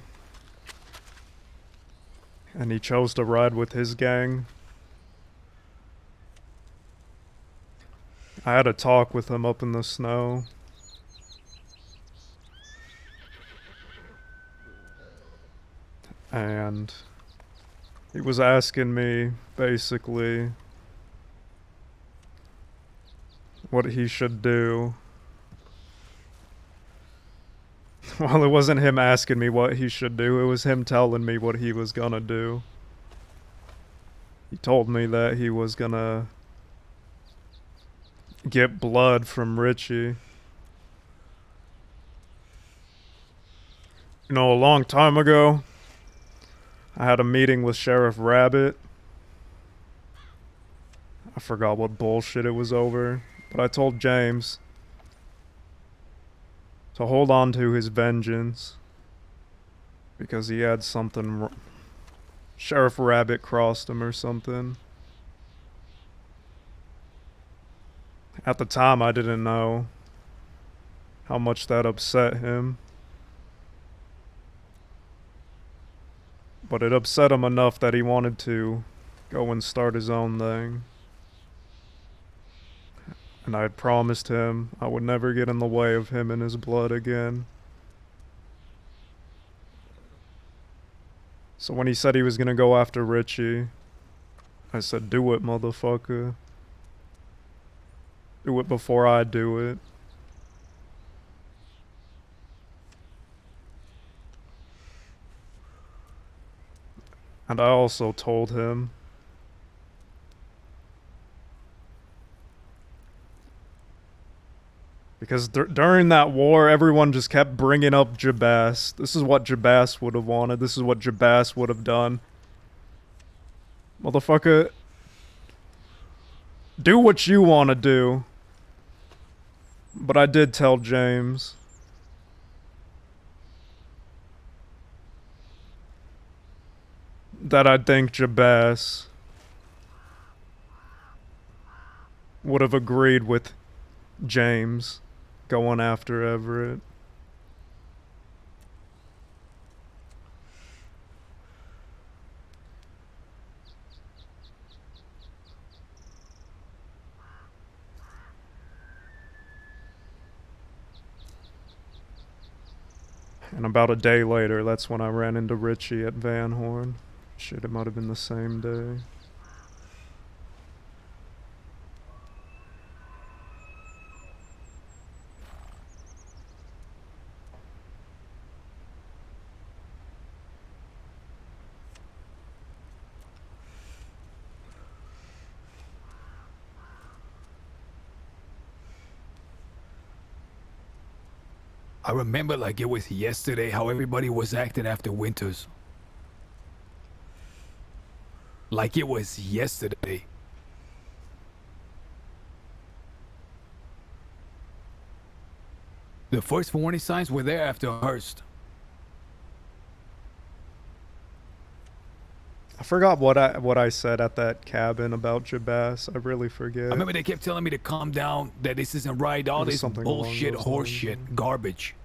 and he chose to ride with his gang, I had a talk with him up in the snow. And he was asking me, basically, what he should do. Well, it wasn't him asking me what he should do, it was him telling me what he was gonna do. He told me that he was gonna get blood from Richie. You know, a long time ago, I had a meeting with Sheriff Rabbit. I forgot what bullshit it was over, but I told James to hold on to his vengeance because he had something. Sheriff Rabbit crossed him or something. At the time, I didn't know how much that upset him. But it upset him enough that he wanted to go and start his own thing. And I had promised him I would never get in the way of him and his blood again. So when he said he was gonna go after Richie, I said, do it, motherfucker. Do it before I do it. And I also told him because during that war, everyone just kept bringing up Jabas. This is what Jabas would have wanted. This is what Jabas would have done. Motherfucker, do what you want to do. But I did tell James. That I think Jabas would have agreed with James going after Everett. And about a day later, that's when I ran into Richie at Van Horn. Shit, it might have been the same day. I remember like it was yesterday how everybody was acting after Winters. Like it was yesterday. The first warning signs were there after Hearst. I forgot what I said at that cabin about Jabaz. I really forget. I remember they kept telling me to calm down, that this isn't right, all It was this something along bullshit, those horse lines, shit, garbage.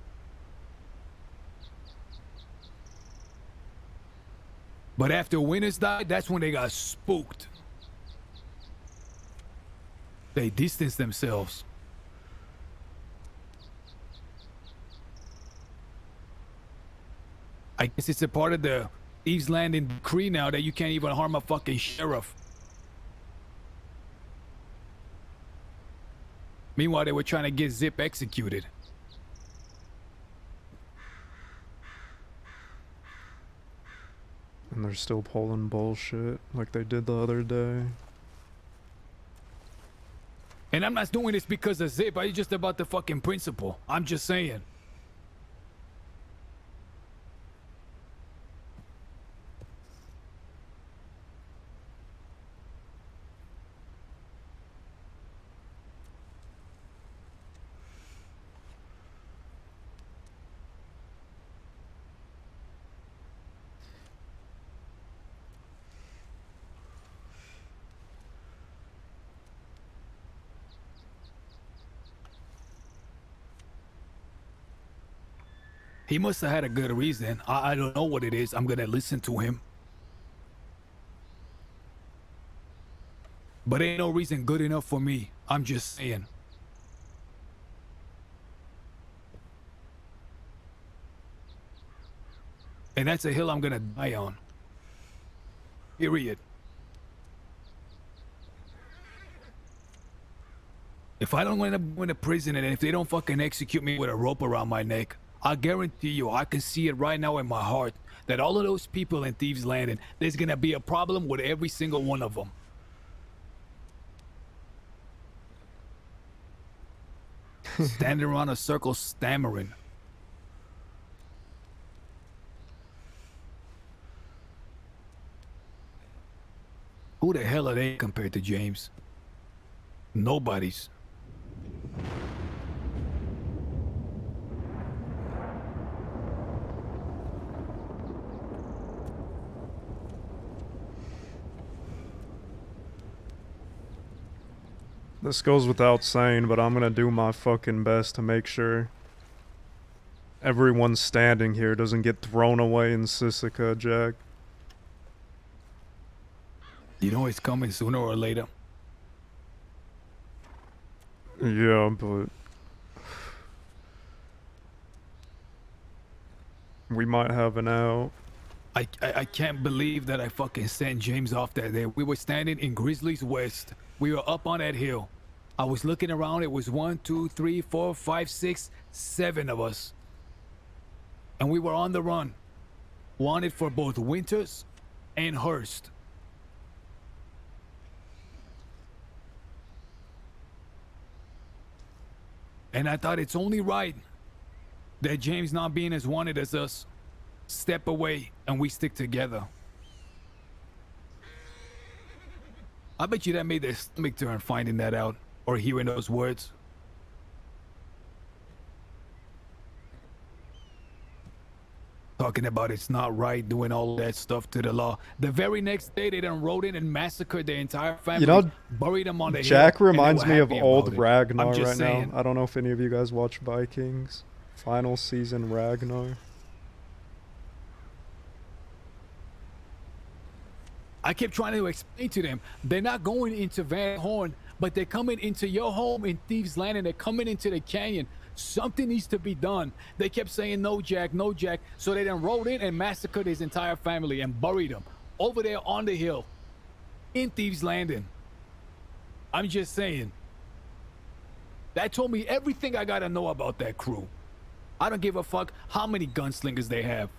But after Winters died, that's when they got spooked. They distanced themselves. I guess it's a part of the Eve's Landing decree now that you can't even harm a fucking sheriff. Meanwhile, they were trying to get Zip executed. And they're still pulling bullshit like they did the other day. And I'm not doing this because of Zip. I'm just about the fucking principle. I'm just saying. He must have had a good reason. I don't know what it is. I'm gonna listen to him. But ain't no reason good enough for me. I'm just saying. And that's a hill I'm gonna die on. Period. If I don't end up going to prison and if they don't fucking execute me with a rope around my neck, I guarantee you, I can see it right now in my heart that all of those people in Thieves Landing, there's gonna be a problem with every single one of them. Standing around a circle stammering. Who the hell are they compared to James? Nobody's. This goes without saying, but I'm gonna do my fucking best to make sure everyone standing here doesn't get thrown away in Sisika, Jack. You know it's coming sooner or later. Yeah, but we might have an out. I can't believe that I fucking sent James off that day. We were standing in Grizzlies West. We were up on that hill. I was looking around. It was 1, 2, 3, 4, 5, 6, 7 of us. And we were on the run. Wanted for both Winters and Hearst. And I thought it's only right that James not being as wanted as us step away and we stick together. I bet you that made their stomach turn finding that out or hearing those words. Talking about it's not right doing all that stuff to the law. The very next day they done rode in and massacred their entire family. You know, buried them on the Jack hill, and they reminds were me of happy old about it. Ragnar I'm just right saying. now. I don't know if any of you guys watch Vikings. Final season Ragnar. I kept trying to explain to them, they're not going into Van Horn, but they're coming into your home in Thieves Landing. They're coming into the canyon. Something needs to be done. They kept saying no, Jack, no, Jack. So they then rode in and massacred his entire family and buried him over there on the hill in Thieves Landing. I'm just saying. That told me everything I gotta know about that crew. I don't give a fuck how many gunslingers they have.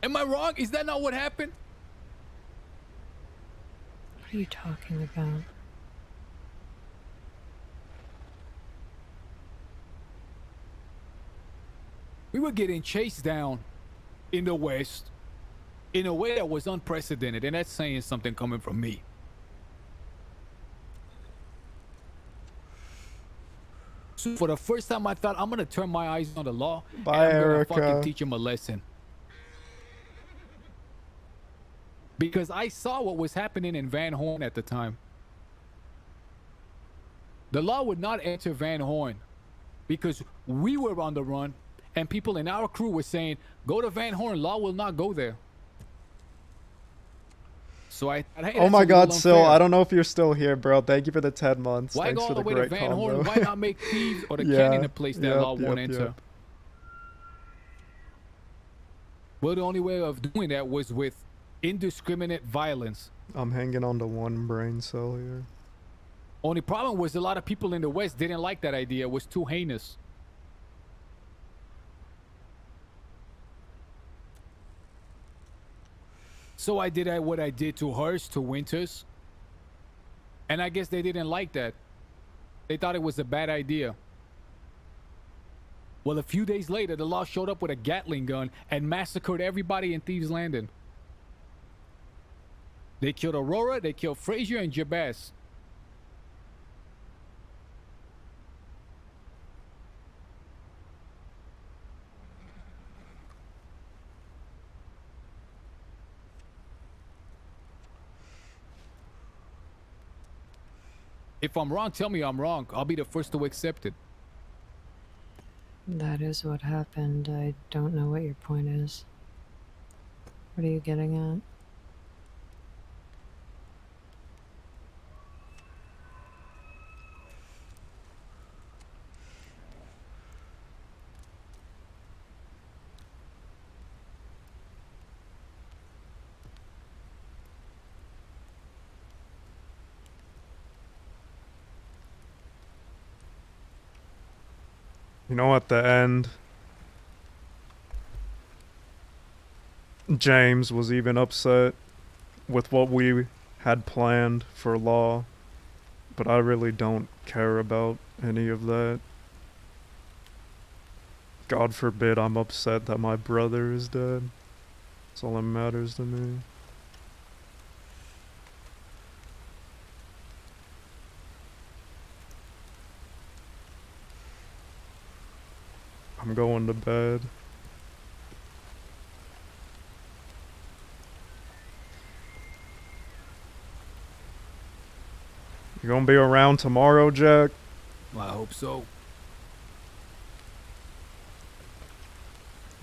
Am I wrong? Is that not what happened? What are you talking about? We were getting chased down in the West in a way that was unprecedented, and that's saying something coming from me. So for the first time, I thought I'm gonna turn my eyes on the law Bye, and I'm gonna Erica. fucking teach him a lesson. Because I saw what was happening in Van Horn at the time. The law would not enter Van Horn because we were on the run and people in our crew were saying, go to Van Horn, law will not go there. So I thought, hey, Oh that's my a god, little Sil, unfair. I don't know if you're still here, bro. Thank you for the 10 months. Why Thanks go for all the the way to great Van combo. Horn? Why not make Thieves or the Yeah, Canyon a place that yep, law won't yep, enter? yep. Well, the only way of doing that was with indiscriminate violence. I'm hanging on to one brain cell here. Only problem was a lot of people in the West didn't like that idea. It was too heinous. So I did what I did to Hearst, to Winters. And I guess they didn't like that. They thought it was a bad idea. Well, a few days later, the law showed up with a Gatling gun and massacred everybody in Thieves Landing. They killed Aurora, they killed Frazier and Jabez. If I'm wrong, tell me I'm wrong. I'll be the first to accept it. That is what happened. I don't know what your point is. What are you getting at? You know, at the end, James was even upset with what we had planned for Law, but I really don't care about any of that. God forbid I'm upset that my brother is dead. That's all that matters to me. I'm going to bed. You gonna be around tomorrow, Jack? I hope so.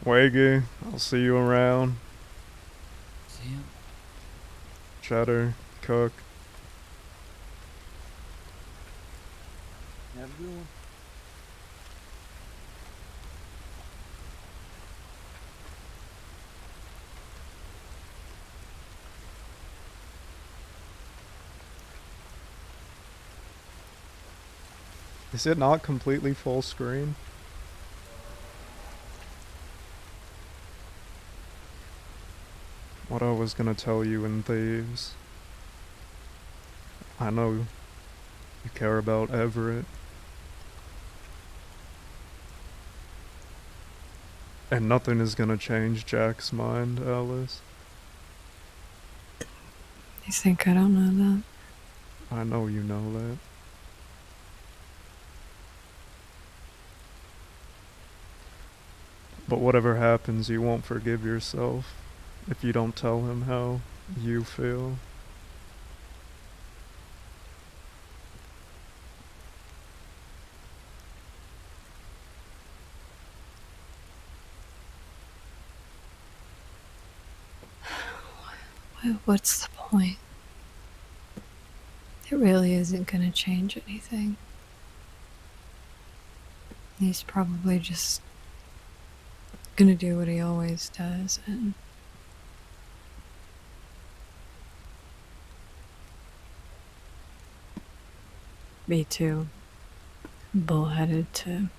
Waggy, I'll see you around. See ya. Cheddar, Cook. Have a good one. Is it not completely full screen? What I was gonna tell you in Thieves. I know you care about Everett. And nothing is gonna change Jack's mind, Alice. You think I don't know that? I know you know that. But whatever happens, you won't forgive yourself if you don't tell him how you feel. What's the point? It really isn't gonna change anything. He's probably just gonna do what he always does, and be too bullheaded to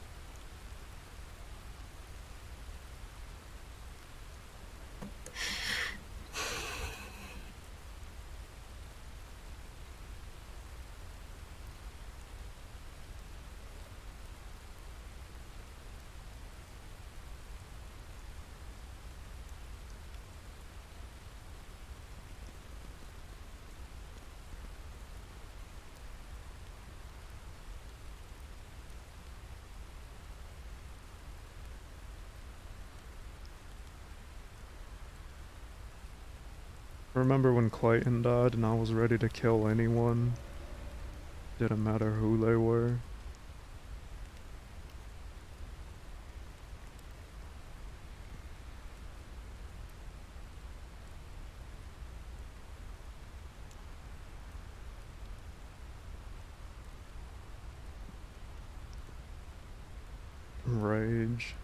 Remember when Clayton died and I was ready to kill anyone? Didn't matter who they were. Rage.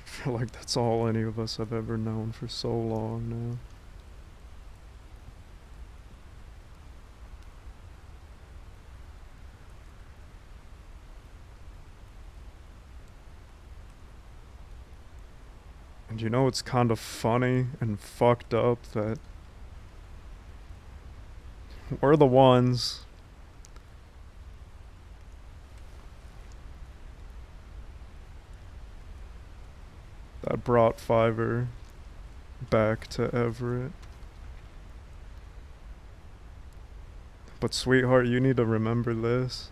I feel like that's all any of us have ever known for so long now. And you know it's kind of funny and fucked up that we're the ones that brought Fiverr back to Everett. But sweetheart, you need to remember this.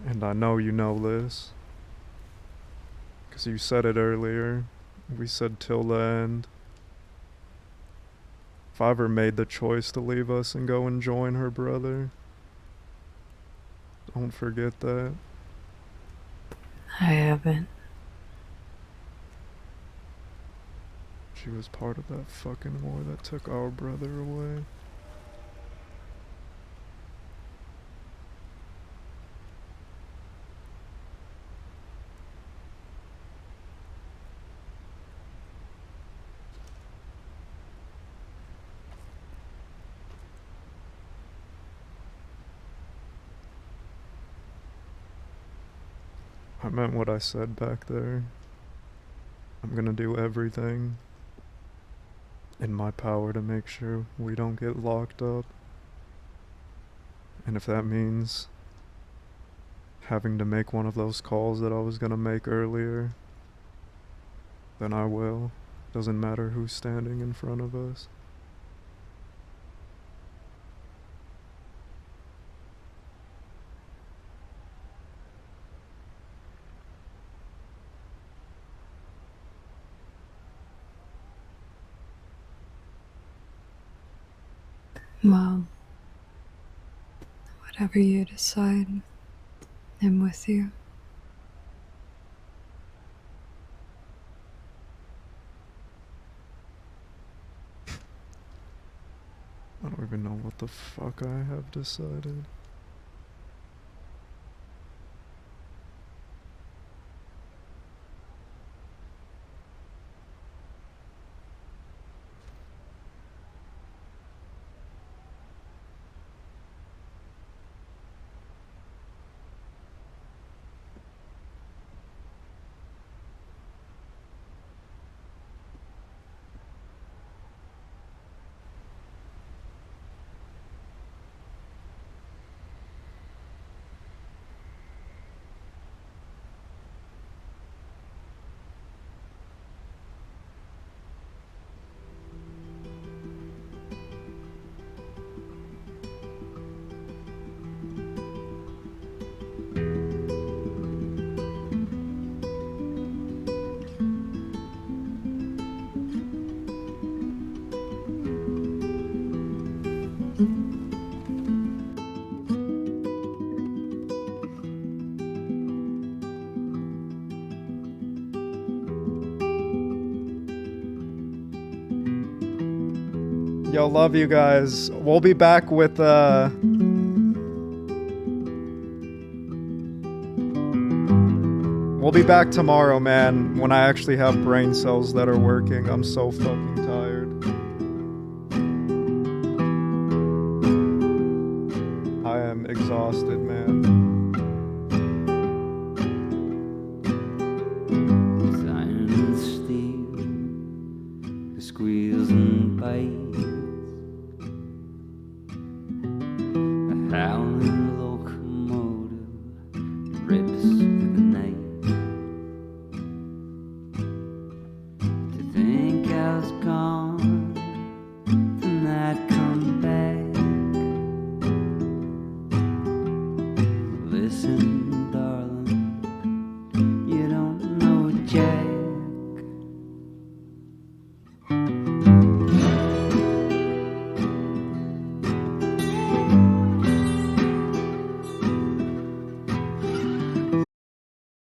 And I know you know this. 'Cause you said it earlier. We said till the end. Fiverr made the choice to leave us and go and join her brother. Don't forget that. I haven't. She was part of that fucking war that took our brother away. I meant what I said back there. I'm gonna do everything in my power to make sure we don't get locked up. And if that means having to make one of those calls that I was gonna make earlier, then I will. Doesn't matter who's standing in front of us. Well, whatever you decide, I'm with you. I don't even know what the fuck I have decided. Yo, love you guys. We'll be back with we'll be back tomorrow, man, when I actually have brain cells that are working. I'm so fucking tired. I am exhausted, man. Iron steel, the squeals and bites, a howling locomotive rips through the night. To think I was gone